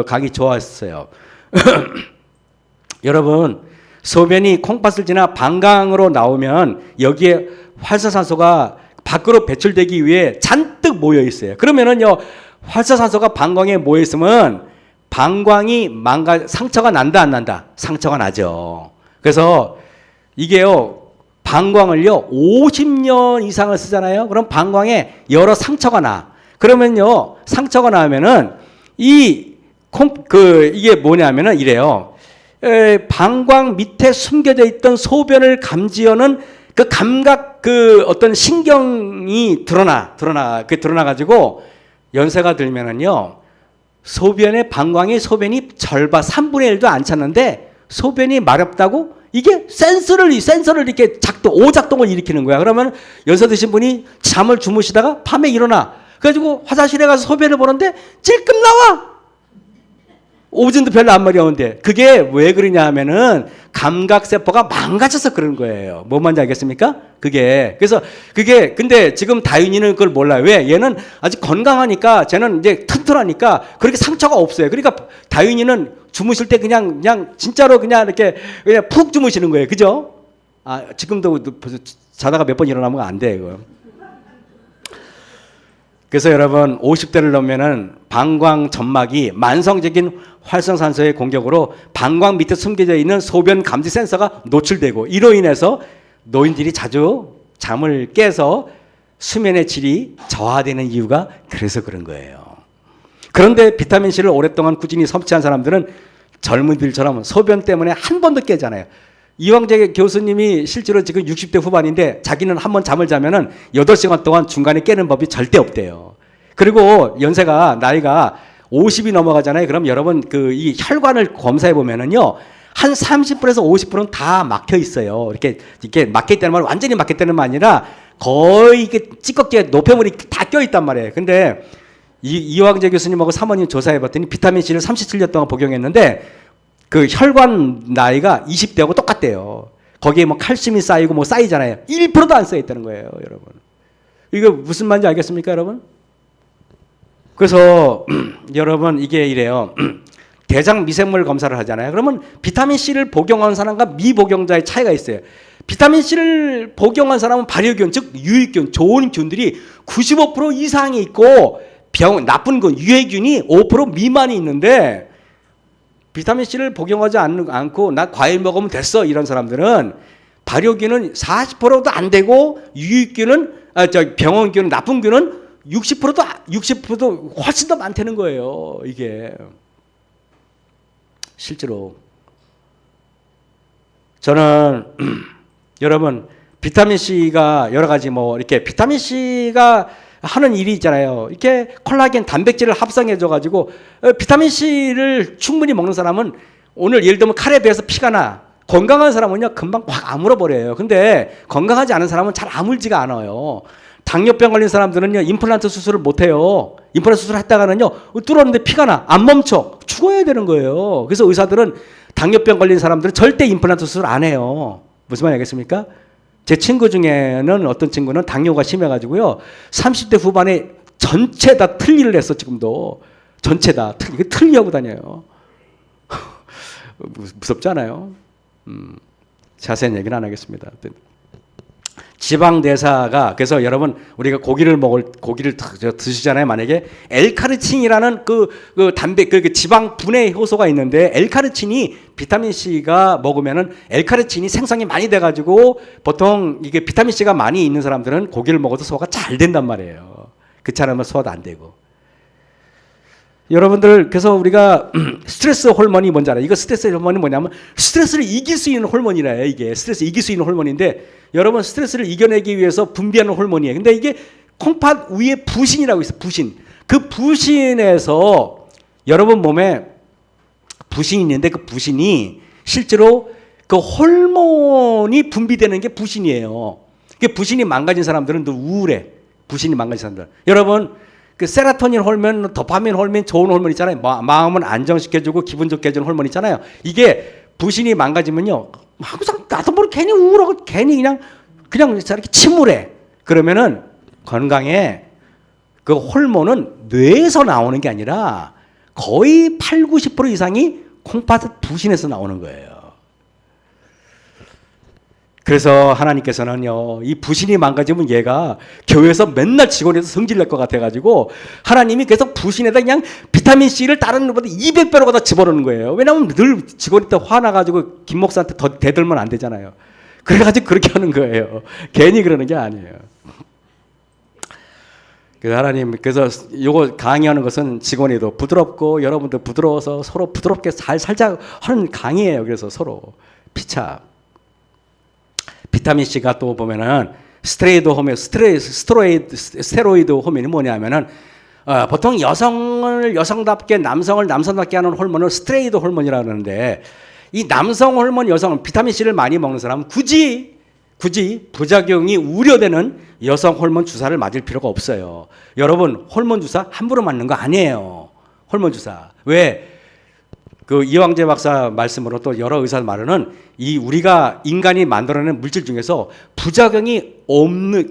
강의 좋아했어요. 여러분 소변이 콩팥을 지나 방광으로 나오면 여기에 활성산소가 밖으로 배출되기 위해 잔뜩 모여 있어요. 그러면은요 활성산소가 방광에 모여 있으면 방광이 상처가 난다 안 난다? 상처가 나죠. 그래서 이게요 방광을요 50년 이상을 쓰잖아요. 그럼 방광에 여러 상처가 나. 그러면요 상처가 나면은 이게 뭐냐면은 이래요. 방광 밑에 숨겨져 있던 소변을 감지하는 그 감각 어떤 신경이 드러나가지고 연세가 들면은요 방광의 소변이 절반 3분의 1도 안 찼는데 소변이 마렵다고 이게 센서를 이렇게 오작동을 일으키는 거야. 그러면 연세 드신 분이 잠을 주무시다가 밤에 일어나. 그래가지고 화장실에 가서 소변을 보는데 찔끔 나와. 오줌도 별로 안 마려운데 그게 왜 그러냐 하면은 감각세포가 망가져서 그런 거예요. 뭔 말인지 알겠습니까? 그래서 근데 지금 다윈이는 그걸 몰라요. 왜? 얘는 아직 건강하니까 쟤는 이제 튼튼하니까 그렇게 상처가 없어요. 그러니까 다윈이는 주무실 때 그냥 진짜로 그냥 이렇게 그냥 푹 주무시는 거예요. 그죠? 지금도 자다가 몇 번 일어나면 안 돼, 이거. 그래서 여러분 50대를 넘으면은 방광 점막이 만성적인 활성산소의 공격으로 방광 밑에 숨겨져 있는 소변 감지 센서가 노출되고 이로 인해서 노인들이 자주 잠을 깨서 수면의 질이 저하되는 이유가 그래서 그런 거예요. 그런데 비타민C를 오랫동안 꾸준히 섭취한 사람들은 젊은이들처럼 소변 때문에 한 번도 깨잖아요. 이황재 교수님이 실제로 지금 60대 후반인데 자기는 한 번 잠을 자면은 8시간 동안 중간에 깨는 법이 절대 없대요. 그리고 나이가 50이 넘어가잖아요. 그럼 여러분 이 혈관을 검사해 보면은요. 한 30%에서 50%는 다 막혀 있어요. 이렇게 막혀 있다는 말은 완전히 막혀 있다는 말 아니라 거의 이게 찌껍기에 노폐물이 다 껴 있단 말이에요. 근데 이황재 교수님하고 사모님 조사해봤더니 비타민 C를 37년 동안 복용했는데 그 혈관 나이가 20대하고 똑같대요. 거기에 뭐 칼슘이 쌓이고 뭐 쌓이잖아요. 1%도 안 쌓였다는 거예요, 여러분. 이거 무슨 말인지 알겠습니까, 여러분? 그래서 여러분 이게 이래요. 대장 미생물 검사를 하잖아요. 그러면 비타민 C를 복용한 사람과 미복용자의 차이가 있어요. 비타민 C를 복용한 사람은 발효균, 즉 유익균, 좋은 균들이 95% 이상이 있고 나쁜 균, 유해균이 5% 미만이 있는데 비타민 C를 복용하지 않고 나 과일 먹으면 됐어 이런 사람들은 발효균은 40%도 안 되고 유익균은 병원균은 나쁜 균은 60%도 훨씬 더 많다는 거예요. 이게 실제로 저는 여러분 비타민 C가 여러 가지 뭐 이렇게 비타민 C가 하는 일이 있잖아요. 이렇게 콜라겐 단백질을 합성해 줘 가지고 비타민 C를 충분히 먹는 사람은 오늘 예를 들면 칼에 베어서 피가 나. 건강한 사람은요 금방 확 아물어 버려요. 근데 건강하지 않은 사람은 잘 아물지가 않아요. 당뇨병 걸린 사람들은요 임플란트 수술을 못 해요. 임플란트 수술을 했다가는요 뚫었는데 피가 나. 안 멈춰. 죽어야 되는 거예요. 그래서 의사들은 당뇨병 걸린 사람들은 절대 임플란트 수술 안 해요. 무슨 말인지 알겠습니까? 제 친구 중에는 어떤 친구는 당뇨가 심해가지고요 30대 후반에 전체 다 틀니를 했어. 지금도 전체 다 틀니하고 다녀요. 무섭지 않아요? 자세한 얘기는 안 하겠습니다. 지방 대사가 그래서 여러분 우리가 고기를 드시잖아요. 만약에 L카르틴이라는 그 지방 분해 효소가 있는데 L카르틴이 비타민 C가 먹으면은 L카르틴이 생성이 많이 돼가지고 보통 이게 비타민 C가 많이 있는 사람들은 고기를 먹어도 소화가 잘 된단 말이에요. 그렇지 않으면 소화도 안 되고. 여러분들 그래서 우리가 스트레스 호르몬이 뭔지 알아요? 이거 스트레스 호르몬이 뭐냐면 스트레스를 이길 수 있는 호르몬이래요. 이게 스트레스 이길 수 있는 호르몬인데 여러분 스트레스를 이겨내기 위해서 분비하는 호르몬이에요. 근데 이게 콩팥 위에 부신이라고 있어요. 부신. 그 부신에서 여러분 몸에 부신이 있는데 그 부신이 실제로 그 호르몬이 분비되는 게 부신이에요. 그 부신이 망가진 사람들은 늘 우울해. 부신이 망가진 사람들. 여러분 그 세라토닌 호르몬, 도파민 호르몬, 좋은 호르몬 있잖아요. 마음을 안정시켜주고 기분 좋게 해주는 호르몬 있잖아요. 이게 부신이 망가지면요, 항상 나도 모르게 괜히 우울하고 괜히 그냥 이렇게 침울해. 그러면은 건강에 그 호르몬은 뇌에서 나오는 게 아니라 거의 8, 90% 이상이 콩팥 부신에서 나오는 거예요. 그래서 하나님께서는요, 이 부신이 망가지면 얘가 교회에서 맨날 직원에서 성질낼 것 같아가지고 하나님이 계속 부신에다 그냥 비타민 C를 다른 것보다 200배로 더 집어넣는 거예요. 왜냐하면 늘 직원이 또 화나가지고 김 목사한테 더 대들면 안 되잖아요. 그래가지고 그렇게 하는 거예요. 괜히 그러는 게 아니에요. 그래서 하나님, 그래서 요거 강의하는 것은 직원이도 부드럽고 여러분도 부드러워서 서로 부드럽게 잘 살자 하는 강의예요. 그래서 서로 피차. 비타민 C가 또 보면은 스테로이드 호르몬이 뭐냐면은 보통 여성을 여성답게 남성을 남성답게 하는 호르몬을 스테로이드 호르몬이라고 하는데 이 남성 호르몬 여성 비타민 C를 많이 먹는 사람은 굳이 부작용이 우려되는 여성 호르몬 주사를 맞을 필요가 없어요. 여러분 호르몬 주사 함부로 맞는 거 아니에요. 호르몬 주사. 왜? 그 이황재 박사 말씀으로 또 여러 의사 말로는 이 우리가 인간이 만들어낸 물질 중에서 부작용이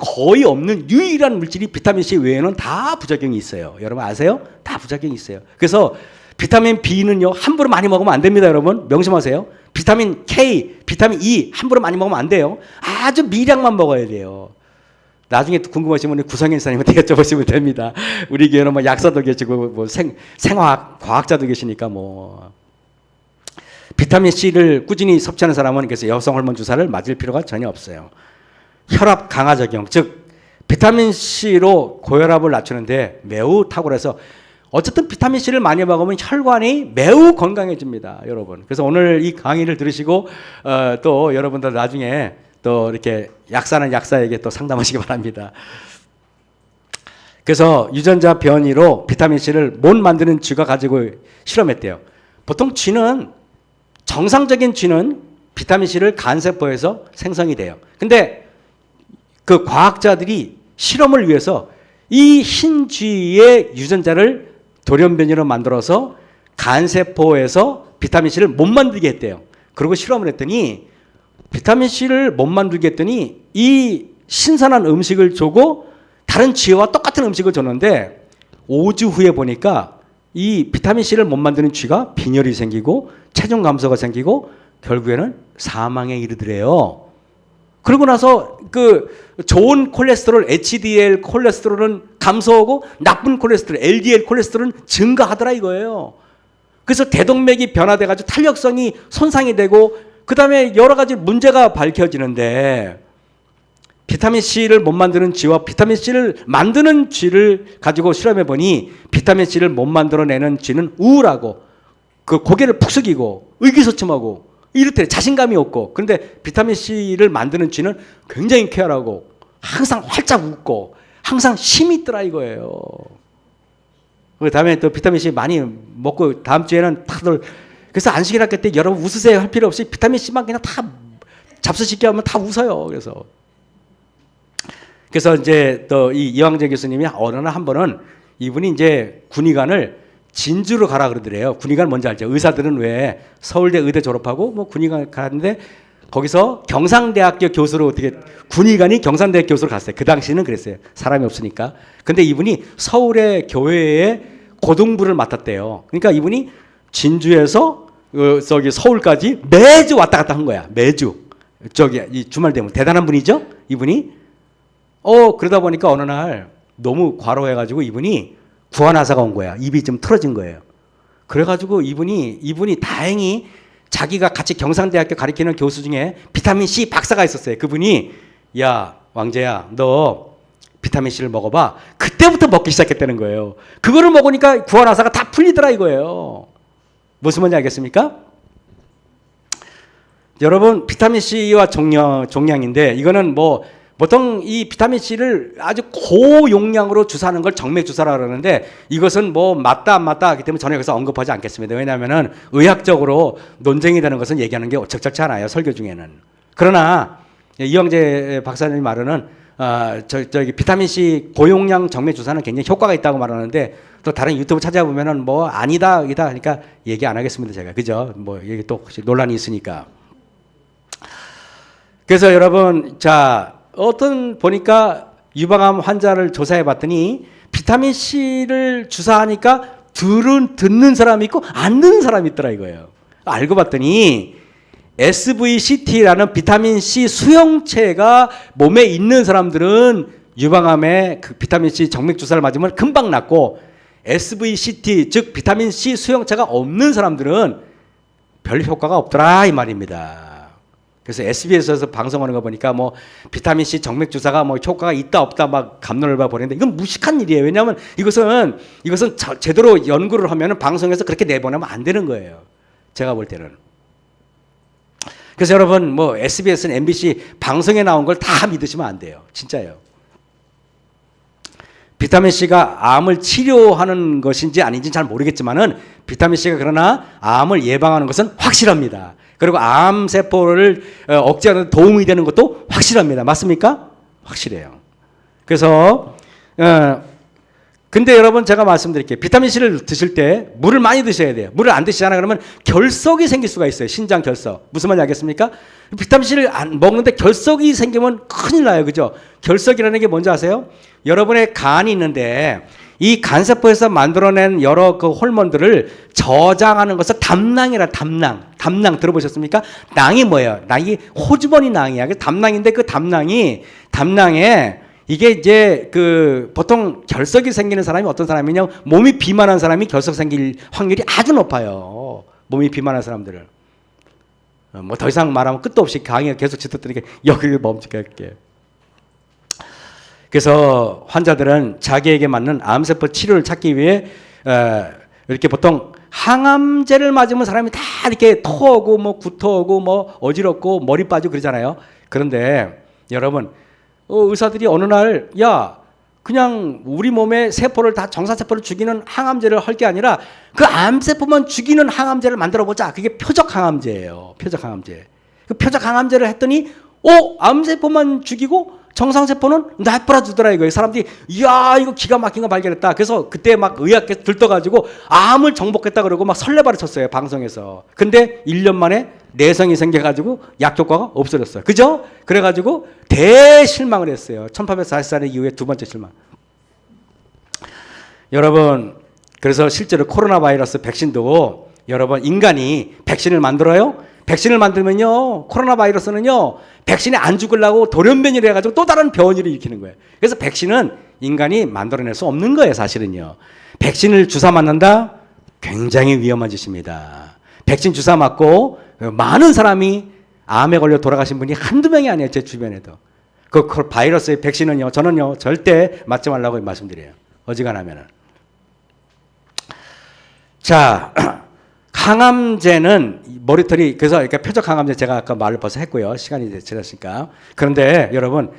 거의 없는 유일한 물질이 비타민 C 외에는 다 부작용이 있어요. 여러분 아세요? 다 부작용이 있어요. 그래서 비타민 B는요 함부로 많이 먹으면 안 됩니다. 여러분 명심하세요. 비타민 K, 비타민 E 함부로 많이 먹으면 안 돼요. 아주 미량만 먹어야 돼요. 나중에 궁금하시면 구성인 사님한테 여쭤보시면 됩니다. 우리 교회는 뭐 약사도 계시고 뭐 생화학 과학자도 계시니까 뭐. 비타민 C를 꾸준히 섭취하는 사람은 그래서 여성 호르몬 주사를 맞을 필요가 전혀 없어요. 혈압 강화 작용, 즉 비타민 C로 고혈압을 낮추는데 매우 탁월해서 어쨌든 비타민 C를 많이 먹으면 혈관이 매우 건강해집니다, 여러분. 그래서 오늘 이 강의를 들으시고 또 여러분들 나중에 또 이렇게 약사는 약사에게 또 상담하시기 바랍니다. 그래서 유전자 변이로 비타민 C를 못 만드는 쥐가 가지고 실험했대요. 보통 정상적인 쥐는 비타민 C를 간세포에서 생성이 돼요. 근데 그 과학자들이 실험을 위해서 이 흰쥐의 유전자를 돌연변이로 만들어서 간세포에서 비타민C를 못 만들게 했대요. 그리고 실험을 했더니 비타민C를 못 만들게 했더니 이 신선한 음식을 주고 다른 쥐와 똑같은 음식을 줬는데 5주 후에 보니까 이 비타민C를 못 만드는 쥐가 빈혈이 생기고 체중 감소가 생기고 결국에는 사망에 이르더래요. 그러고 나서 그 좋은 콜레스테롤 HDL 콜레스테롤은 감소하고 나쁜 콜레스테롤 LDL 콜레스테롤은 증가하더라 이거예요. 그래서 대동맥이 변화돼 가지고 탄력성이 손상이 되고 그다음에 여러 가지 문제가 밝혀지는데 비타민C를 못 만드는 쥐와 비타민C를 만드는 쥐를 가지고 실험해 보니 비타민C를 못 만들어내는 쥐는 우울하고 그 고개를 푹 숙이고 의기소침하고 이렇대 자신감이 없고, 그런데 비타민C를 만드는 쥐는 굉장히 쾌활하고 항상 활짝 웃고 항상 힘이 있더라 이거예요. 그 다음에 또 비타민C 많이 먹고 다음 주에는 다들 그래서 안식일 학교 때 여러분 웃으세요 할 필요 없이 비타민C만 그냥 다 잡수시게 하면 다 웃어요. 그래서 이제 또 이 이황재 교수님이 어느 날 한 번은 이분이 이제 군의관을 진주로 가라 그러더래요. 군의관 뭔지 알죠? 의사들은 왜 서울대 의대 졸업하고 뭐 군의관 가는데 거기서 경상대학교 교수로 어떻게 군의관이 경상대학 교수로 갔어요. 그 당시는 그랬어요. 사람이 없으니까. 근데 이분이 서울의 교회에 고등부를 맡았대요. 그러니까 이분이 진주에서 저기 서울까지 매주 왔다 갔다 한 거야. 매주. 저기 이 주말 되면 대단한 분이죠? 이분이. 그러다 보니까 어느 날 너무 과로해가지고 이분이 구안하사가 온 거야. 입이 좀 틀어진 거예요. 그래가지고 이분이 다행히 자기가 같이 경상대학교 가르치는 교수 중에 비타민C 박사가 있었어요. 그분이 야 왕재야 너 비타민C를 먹어봐. 그때부터 먹기 시작했다는 거예요. 그거를 먹으니까 구안하사가 다 풀리더라 이거예요. 무슨 말인지 알겠습니까? 여러분 비타민C와 종량인데 이거는 뭐 보통 이 비타민C를 아주 고용량으로 주사하는 걸 정맥주사라고 그러는데 이것은 뭐 맞다 안 맞다 하기 때문에 저는 여기서 언급하지 않겠습니다. 왜냐하면 의학적으로 논쟁이 되는 것은 얘기하는 게 적절치 않아요. 설교 중에는. 그러나 이황재 박사님 말은 저기 비타민C 고용량 정맥주사는 굉장히 효과가 있다고 말하는데 또 다른 유튜브 찾아보면은 뭐 아니다 하니까 얘기 안 하겠습니다. 제가. 그죠? 뭐 여기 또 논란이 있으니까. 그래서 여러분 어떤 보니까 유방암 환자를 조사해 봤더니 비타민C를 주사하니까 듣는 사람이 있고 안 듣는 사람이 있더라 이거예요. 알고 봤더니 SVCT라는 비타민C 수용체가 몸에 있는 사람들은 유방암에 그 비타민C 정맥 주사를 맞으면 금방 낫고 SVCT 즉 비타민C 수용체가 없는 사람들은 별 효과가 없더라 이 말입니다. 그래서 SBS에서 방송하는 거 보니까 뭐 비타민C 정맥 주사가 뭐 효과가 있다 없다 막 갑론을봐 버리는데 이건 무식한 일이에요. 왜냐하면 이것은 제대로 연구를 하면은 방송에서 그렇게 내보내면 안 되는 거예요. 제가 볼 때는. 그래서 여러분 뭐 SBS는 MBC 방송에 나온 걸 다 믿으시면 안 돼요. 진짜예요. 비타민C가 암을 치료하는 것인지 아닌지 잘 모르겠지만은 비타민C가 그러나 암을 예방하는 것은 확실합니다. 그리고 암세포를 억제하는 데 도움이 되는 것도 확실합니다. 맞습니까? 확실해요. 그래서 근데 여러분 제가 말씀드릴게요. 비타민C를 드실 때 물을 많이 드셔야 돼요. 물을 안 드시잖아요. 그러면 결석이 생길 수가 있어요. 신장 결석. 무슨 말인지 알겠습니까? 비타민C를 안 먹는데 결석이 생기면 큰일 나요. 그죠? 결석이라는 게 뭔지 아세요? 여러분의 간이 있는데 이 간세포에서 만들어낸 여러 그 호르몬들을 저장하는 것을 담낭이라 담낭 들어보셨습니까? 낭이 뭐예요? 낭이 호주머니 낭이야. 그 담낭인데 그 담낭에 이게 이제 그 보통 결석이 생기는 사람이 어떤 사람이냐? 몸이 비만한 사람이 결석 생길 확률이 아주 높아요. 몸이 비만한 사람들은. 뭐 더 이상 말하면 끝도 없이 강의가 계속 짙었더니 여기를 멈출게요. 그래서 환자들은 자기에게 맞는 암세포 치료를 찾기 위해 이렇게 보통 항암제를 맞으면 사람이 다 이렇게 토하고 뭐 구토하고 뭐 어지럽고 머리 빠지고 그러잖아요. 그런데 여러분 의사들이 어느 날 그냥 우리 몸의 세포를 다 정상세포를 죽이는 항암제를 할 게 아니라 그 암세포만 죽이는 항암제를 만들어 보자. 그게 표적 항암제예요. 표적 항암제. 그 표적 항암제를 했더니 암세포만 죽이고 정상세포는 나쁘라주더라 이거예요. 사람들이 이야 이거 기가 막힌 거 발견했다. 그래서 그때 막 의학계 들떠가지고 암을 정복했다 그러고 막 설레발을 쳤어요. 방송에서. 근데 1년 만에 내성이 생겨가지고 약 효과가 없어졌어요. 그죠? 그래가지고 대실망을 했어요. 1844년 이후에 두 번째 실망. 여러분 그래서 실제로 코로나 바이러스 백신도 여러분 인간이 백신을 만들어요? 백신을 만들면요 코로나 바이러스는요 백신이 안 죽으려고 돌연변이를 해가지고 또 다른 변이를 일으키는 거예요. 그래서 백신은 인간이 만들어낼 수 없는 거예요. 사실은요. 백신을 주사 맞는다? 굉장히 위험한 짓입니다. 백신 주사 맞고 많은 사람이 암에 걸려 돌아가신 분이 한두 명이 아니에요. 제 주변에도. 그 바이러스의 백신은요 저는요 절대 맞지 말라고 말씀드려요. 어지간하면은. 자, 항암제는 머리털이 그래서 이렇게 표적 항암제 제가 아까 말을 벌써 했고요. 시간이 지났으니까. 그런데 여러분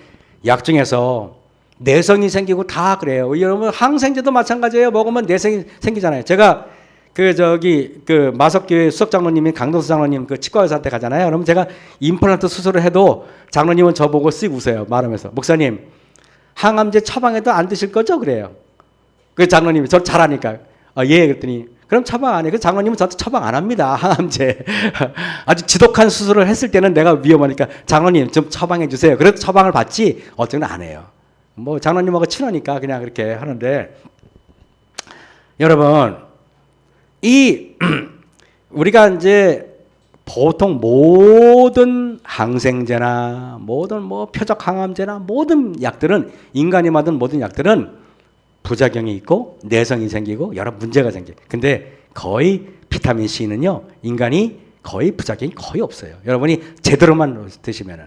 약 중에서 내성이 생기고 다 그래요. 여러분 항생제도 마찬가지예요. 먹으면 내성이 생기잖아요. 제가 그 마석교회 수석 장로님인 강동수 장로님 그 치과 의사한테 가잖아요. 그러면 제가 임플란트 수술을 해도 장로님은 저보고 쓱 웃어요. 말하면서 목사님 항암제 처방해도 안 드실 거죠? 그래요. 그 장로님이 저 잘하니까 예 그랬더니 그럼 처방 안 해. 그 장로님은 저한테 처방 안 합니다. 항암제. 아주 지독한 수술을 했을 때는 내가 위험하니까 장로님 좀 처방해 주세요. 그래도 처방을 받지 어쩌면 안 해요. 뭐 장로님하고 친하니까 그냥 그렇게 하는데 여러분 우리가 이제 보통 모든 항생제나 모든 뭐 표적 항암제나 모든 약들은 인간이 만든 모든 약들은 부작용이 있고 내성이 생기고 여러 문제가 생겨요. 근데 거의 비타민 C는요 인간이 거의 부작용이 거의 없어요. 여러분이 제대로만 드시면은.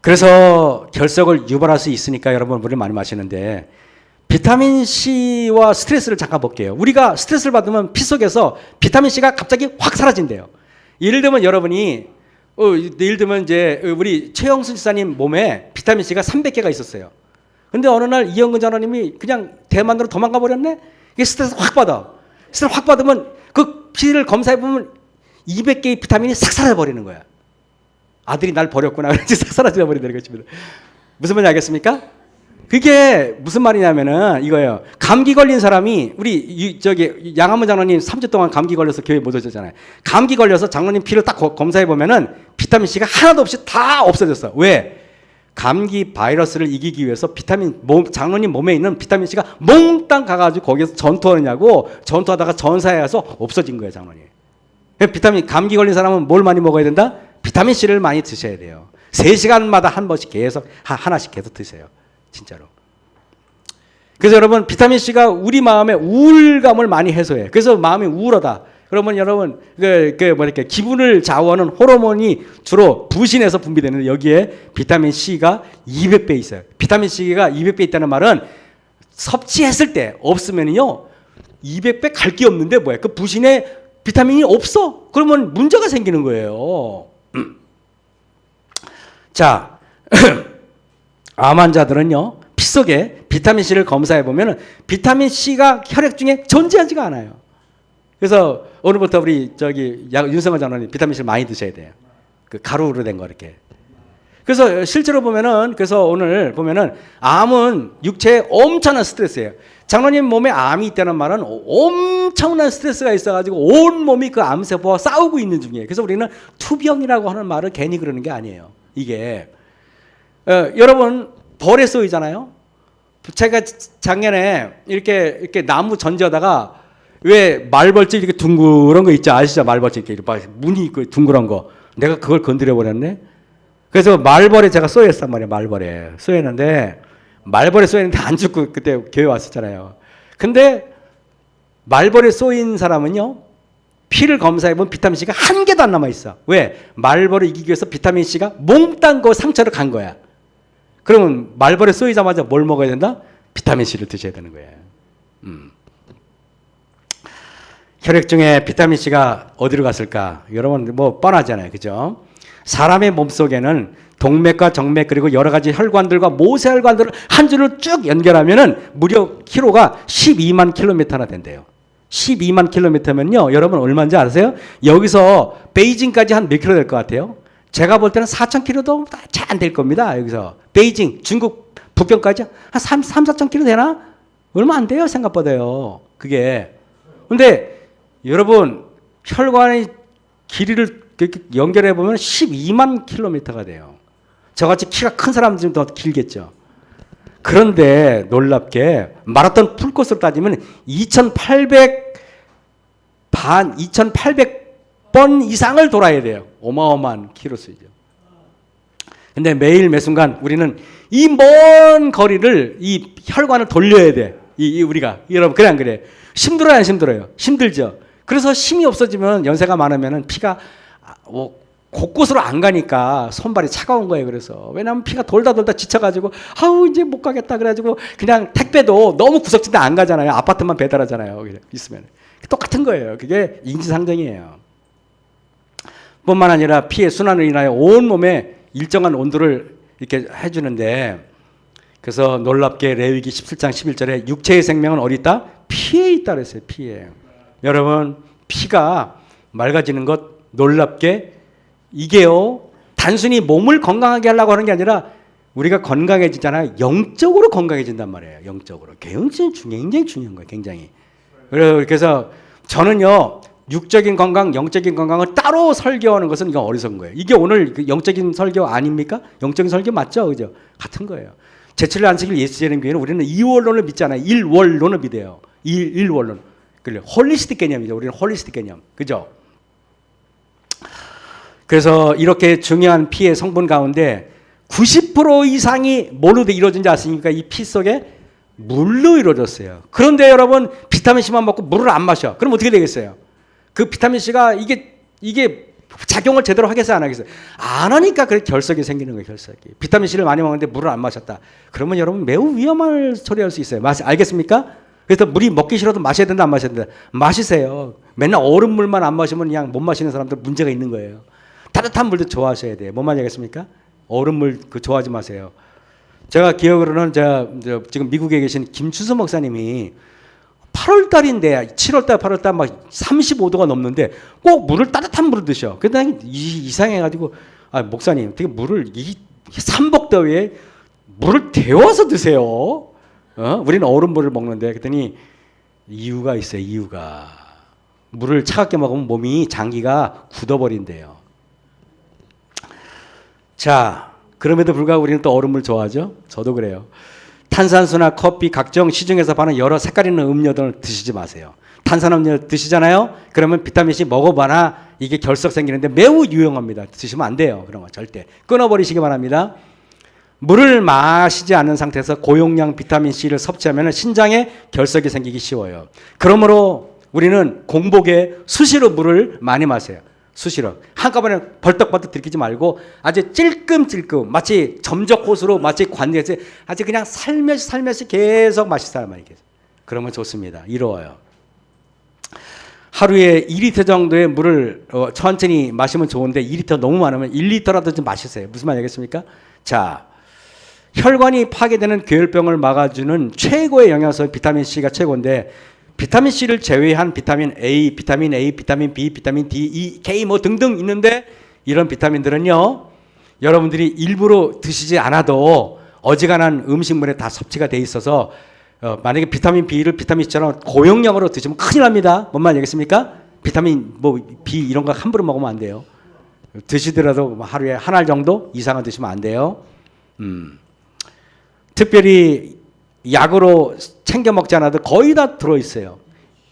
그래서 결석을 유발할 수 있으니까 여러분 물을 많이 마시는데 비타민 C와 스트레스를 잠깐 볼게요. 우리가 스트레스를 받으면 피 속에서 비타민 C가 갑자기 확 사라진대요. 예를 들면 여러분이 예를 들면 이제 우리 최영순 지사님 몸에 비타민 C가 300개가 있었어요. 근데 어느 날 이영근 장로님이 그냥 대만으로 도망가 버렸네? 이게 스트레스 확 받아. 스트레스 확 받으면 그 피를 검사해보면 200개의 비타민이 싹 사라져버리는 거야. 아들이 날 버렸구나. 그래서 싹 사라져버리는 것입니다. 무슨 말인지 알겠습니까? 그게 무슨 말이냐면은 이거예요. 감기 걸린 사람이 우리 양한문 장로님 3주 동안 감기 걸려서 교회 못 오셨잖아요. 감기 걸려서 장로님 피를 딱 검사해보면은 비타민 C가 하나도 없이 다 없어졌어. 왜? 감기 바이러스를 이기기 위해서 장로님 몸에 있는 비타민 C가 몽땅 가가지고 거기서 전투하느냐고 전투하다가 전사에 가서 없어진 거예요, 장로님. 감기 걸린 사람은 뭘 많이 먹어야 된다? 비타민 C를 많이 드셔야 돼요. 3시간마다 한 번씩 계속, 하나씩 계속 드세요. 진짜로. 그래서 여러분, 비타민 C가 우리 마음의 우울감을 많이 해소해. 그래서 마음이 우울하다. 그러면 여러분 이렇게 기분을 좌우하는 호르몬이 주로 부신에서 분비되는데 여기에 비타민 C가 200배 있어요. 비타민 C가 200배 있다는 말은 섭취했을 때 없으면요 200배 갈 게 없는데 뭐야? 그 부신에 비타민이 없어. 그러면 문제가 생기는 거예요. 자, 암 환자들은요 피 속에 비타민 C를 검사해 보면은 비타민 C가 혈액 중에 존재하지가 않아요. 그래서 오늘부터 우리 윤성호 장로님 비타민 C를 많이 드셔야 돼요. 그 가루로 된 거 이렇게. 그래서 실제로 보면은 그래서 오늘 보면은 암은 육체에 엄청난 스트레스예요. 장로님 몸에 암이 있다는 말은 엄청난 스트레스가 있어가지고 온 몸이 그 암세포와 싸우고 있는 중이에요. 그래서 우리는 투병이라고 하는 말을 괜히 그러는 게 아니에요. 이게 여러분 벌에 쏘이잖아요. 제가 작년에 이렇게 나무 전지하다가 왜 말벌집 이렇게 둥그런 거 있죠? 아시죠? 말벌집 이렇게 무늬 있고 둥그런 거. 내가 그걸 건드려 버렸네. 그래서 말벌에 제가 쏘였단 말이에요. 말벌에 쏘였는데 말벌에 쏘였는데 안 죽고 그때 교회 왔었잖아요. 근데 말벌에 쏘인 사람은요 피를 검사해보면 비타민 C가 한 개도 안 남아 있어. 왜? 말벌을 이기기 위해서 비타민 C가 몽땅 그 상처를 간 거야. 그러면 말벌에 쏘이자마자 뭘 먹어야 된다? 비타민 C를 드셔야 되는 거예요. 혈액 중에 비타민 C가 어디로 갔을까? 여러분 뭐 뻔하잖아요. 그죠? 사람의 몸속에는 동맥과 정맥 그리고 여러 가지 혈관들과 모세혈관들을 한 줄로 쭉 연결하면은 무려 키로가 12만 킬로미터나 된대요. 12만 킬로미터면요. 여러분 얼마인지 아세요? 여기서 베이징까지 한 몇 킬로 될 것 같아요? 제가 볼 때는 4,000km도 잘 안 될 겁니다. 여기서 베이징, 중국 북경까지 한 4,000km 되나? 얼마 안 돼요, 생각보다요. 그게. 근데 여러분 혈관의 길이를 연결해 보면 12만 킬로미터가 돼요. 저같이 키가 큰 사람들은 더 길겠죠. 그런데 놀랍게 마라톤 풀코스로 따지면 2,800번 이상을 돌아야 돼요. 어마어마한 키로수죠. 근데 매일 매 순간 우리는 이 먼 거리를 이 혈관을 돌려야 돼. 우리가 여러분 그래 안 그래? 힘들어요, 안 힘들어요? 힘들죠. 그래서 힘이 없어지면 연세가 많으면 피가 곳곳으로 안 가니까 손발이 차가운 거예요. 그래서 왜냐하면 피가 돌다 지쳐가지고 아우 이제 못 가겠다 그래가지고 그냥 택배도 너무 구석진데 안 가잖아요. 아파트만 배달하잖아요. 있으면 똑같은 거예요. 그게 인지상정이에요. 뿐만 아니라 피의 순환을 인하여 온 몸에 일정한 온도를 이렇게 해주는데, 그래서 놀랍게 레위기 17장 11절에 육체의 생명은 어디 있다? 피에 있다 그랬어요. 피에. 여러분 피가 맑아지는 것 놀랍게 이게요 단순히 몸을 건강하게 하려고 하는 게 아니라 우리가 건강해지잖아요. 영적으로 건강해진단 말이에요. 영적으로. 굉장히 중요한 거예요. 굉장히. 그래서 저는요 육적인 건강, 영적인 건강을 따로 설교하는 것은 이건 어리석은 거예요. 이게 오늘 영적인 설교 아닙니까? 영적인 설교 맞죠? 그죠? 같은 거예요. 제7일 안식일 예수 제는 교회는 우리는 이원론을 믿잖아요. 일원론을 믿어요. 일원론. 그래, 홀리스틱 개념이죠. 우리는 홀리스틱 개념. 그죠? 그래서 이렇게 중요한 피의 성분 가운데 90% 이상이 뭘로 이루어진지 아십니까? 이 피 속에 물로 이루어졌어요. 그런데 여러분 비타민C만 먹고 물을 안 마셔. 그럼 어떻게 되겠어요? 그 비타민C가 이게 작용을 제대로 하겠어요? 안 하겠어요? 안 하니까 그렇게 결석이 생기는 거예요. 결석이. 비타민C를 많이 먹는데 물을 안 마셨다. 그러면 여러분 매우 위험한 소리 할 수 있어요. 알겠습니까? 그래서 물이 먹기 싫어도 마셔야 된다, 안 마셔야 된다. 마시세요. 맨날 얼음물만 안 마시면 그냥 못 마시는 사람들 문제가 있는 거예요. 따뜻한 물도 좋아하셔야 돼요. 뭔 말인지 알겠습니까? 얼음물 좋아하지 마세요. 제가 기억으로는 지금 미국에 계신 김추수 목사님이 8월 달인데 7월 달, 8월 달 막 35도가 넘는데 꼭 물을 따뜻한 물을 드셔. 그랬더니 이상해가지고 목사님 어떻게 물을 이 삼복더위에 물을 데워서 드세요? 우리는 얼음물을 먹는데 그랬더니 이유가 있어요. 이유가 물을 차갑게 먹으면 몸이 장기가 굳어버린대요. 자, 그럼에도 불구하고 우리는 또 얼음물 좋아하죠? 저도 그래요. 탄산수나 커피, 각종 시중에서 파는 여러 색깔 있는 음료들을 드시지 마세요. 탄산음료 드시잖아요? 그러면 비타민C 먹어봐나 이게 결석 생기는데 매우 유용합니다. 드시면 안 돼요. 그런 거 절대. 끊어버리시기 바랍니다. 물을 마시지 않는 상태에서 고용량 비타민C를 섭취하면 신장에 결석이 생기기 쉬워요. 그러므로 우리는 공복에 수시로 물을 많이 마세요. 수시로. 한꺼번에 벌떡벌떡 들이키지 말고 아주 찔끔찔끔 마치 점적호수로 마치 관내에서 아주 그냥 살며시 계속 마시다 말이에요. 그러면 좋습니다. 이로워요. 하루에 2리터 정도의 물을 천천히 마시면 좋은데 2리터 너무 많으면 1리터라도 좀 마시세요. 무슨 말이 겠습니까? 자, 혈관이 파괴되는 괴혈병을 막아주는 최고의 영양소 비타민C가 최고인데 비타민C를 제외한 비타민 A, 비타민 B, 비타민 D, E, K 뭐 등등 있는데 이런 비타민들은요 여러분들이 일부러 드시지 않아도 어지간한 음식물에 다 섭취가 돼 있어서 만약에 비타민 B를 비타민 C처럼 고용량으로 드시면 큰일 납니다. 뭔 말이겠습니까? 비타민 B 이런 거 함부로 먹으면 안 돼요. 드시더라도 하루에 한 알 정도 이상은 드시면 안 돼요. 특별히 약으로 챙겨 먹지 않아도 거의 다 들어있어요.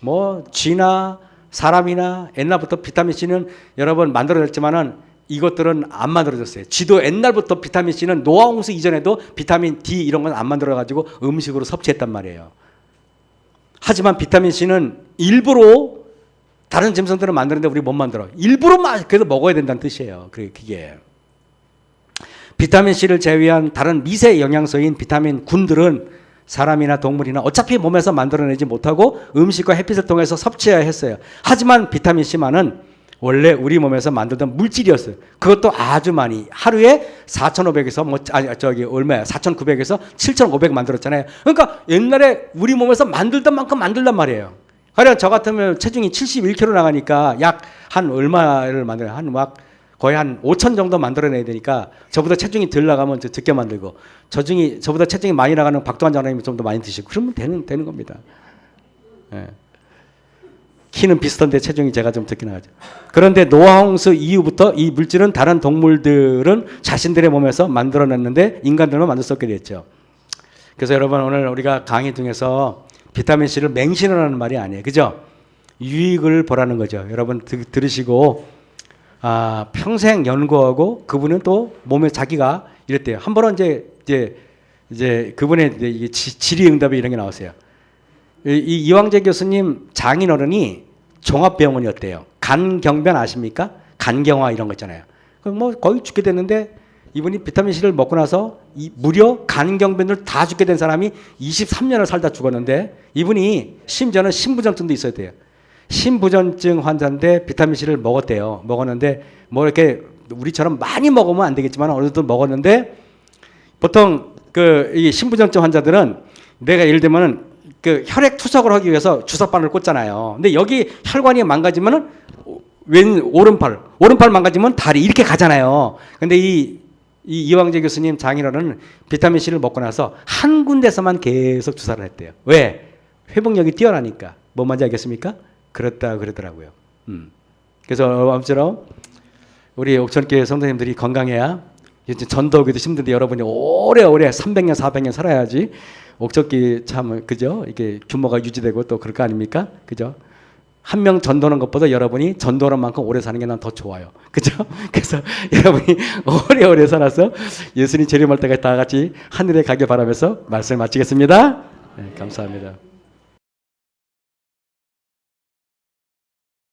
뭐 쥐나 사람이나 옛날부터 비타민C는 여러분 만들어졌지만은 이것들은 안 만들어졌어요. 쥐도 옛날부터 비타민C는 노아홍수 이전에도 비타민 D 이런 건 안 만들어가지고 음식으로 섭취했단 말이에요. 하지만 비타민C는 일부러 다른 짐승들은 만드는데 우리 못 만들어. 일부러 그래도 먹어야 된다는 뜻이에요. 그게. 비타민C를 제외한 다른 미세 영양소인 비타민 군들은 사람이나 동물이나 어차피 몸에서 만들어내지 못하고 음식과 햇빛을 통해서 섭취해야 했어요. 하지만 비타민C만은 원래 우리 몸에서 만들던 물질이었어요. 그것도 아주 많이 하루에 4,500에서 얼마야? 4,900에서 7,500 만들었잖아요. 그러니까 옛날에 우리 몸에서 만들던 만큼 만들단 말이에요. 가령 저 같으면 체중이 71kg 나가니까 약 한 얼마를 만들어요? 한 막 거의 한 5천 정도 만들어내야 되니까 저보다 체중이 덜 나가면 적게 만들고 저보다 체중이 많이 나가는 박도환 장로님이 좀 더 많이 드시고 그러면 되는 겁니다. 예. 키는 비슷한데 체중이 제가 좀 적게 나가죠. 그런데 노아홍수 이후부터 이 물질은 다른 동물들은 자신들의 몸에서 만들어냈는데 인간들만 만들 수 없게 됐죠. 그래서 여러분 오늘 우리가 강의 중에서 비타민C를 맹신하는 말이 아니에요. 그죠? 유익을 보라는 거죠. 여러분 들으시고 평생 연구하고 그분은 또 몸에 자기가 이랬대요. 한 번은 이제 그분의 이게 질의응답에 이런 게 나왔어요. 이왕재 교수님 장인어른이 종합병원이었대요. 간경변 아십니까? 간경화 이런 거 있잖아요. 그럼 뭐 거의 죽게 됐는데 이분이 비타민C를 먹고 나서 무려 간경변을 다 죽게 된 사람이 23년을 살다 죽었는데 이분이 심지어는 신부전증도 있어야 돼요. 신부전증 환자인데 비타민C를 먹었대요. 먹었는데 뭐 이렇게 우리처럼 많이 먹으면 안 되겠지만 어느 정도 먹었는데 보통 이 신부전증 환자들은 내가 예를 들면은 혈액 투석을 하기 위해서 주사바늘 꽂잖아요. 근데 여기 혈관이 망가지면은 오른팔 망가지면 다리 이렇게 가잖아요. 근데 이왕재 교수님 장인어른은 비타민C를 먹고 나서 한 군데서만 계속 주사를 했대요. 왜? 회복력이 뛰어나니까. 뭔 말인지 알겠습니까? 그렇다 그러더라고요. 그래서 아무쪼록 우리 옥천교회 성도님들이 건강해야 이제 전도하기도 힘든데 여러분이 오래오래 300년 400년 살아야지 옥천교회 참 그죠? 이게 규모가 유지되고 또 그럴 거 아닙니까? 그죠? 한 명 전도하는 것보다 여러분이 전도하는 만큼 오래 사는 게 난 더 좋아요. 그죠? 그래서 여러분이 오래오래 살아서 예수님 재림할 때까지 다 같이 하늘에 가길 바라면서 말씀을 마치겠습니다. 네, 감사합니다.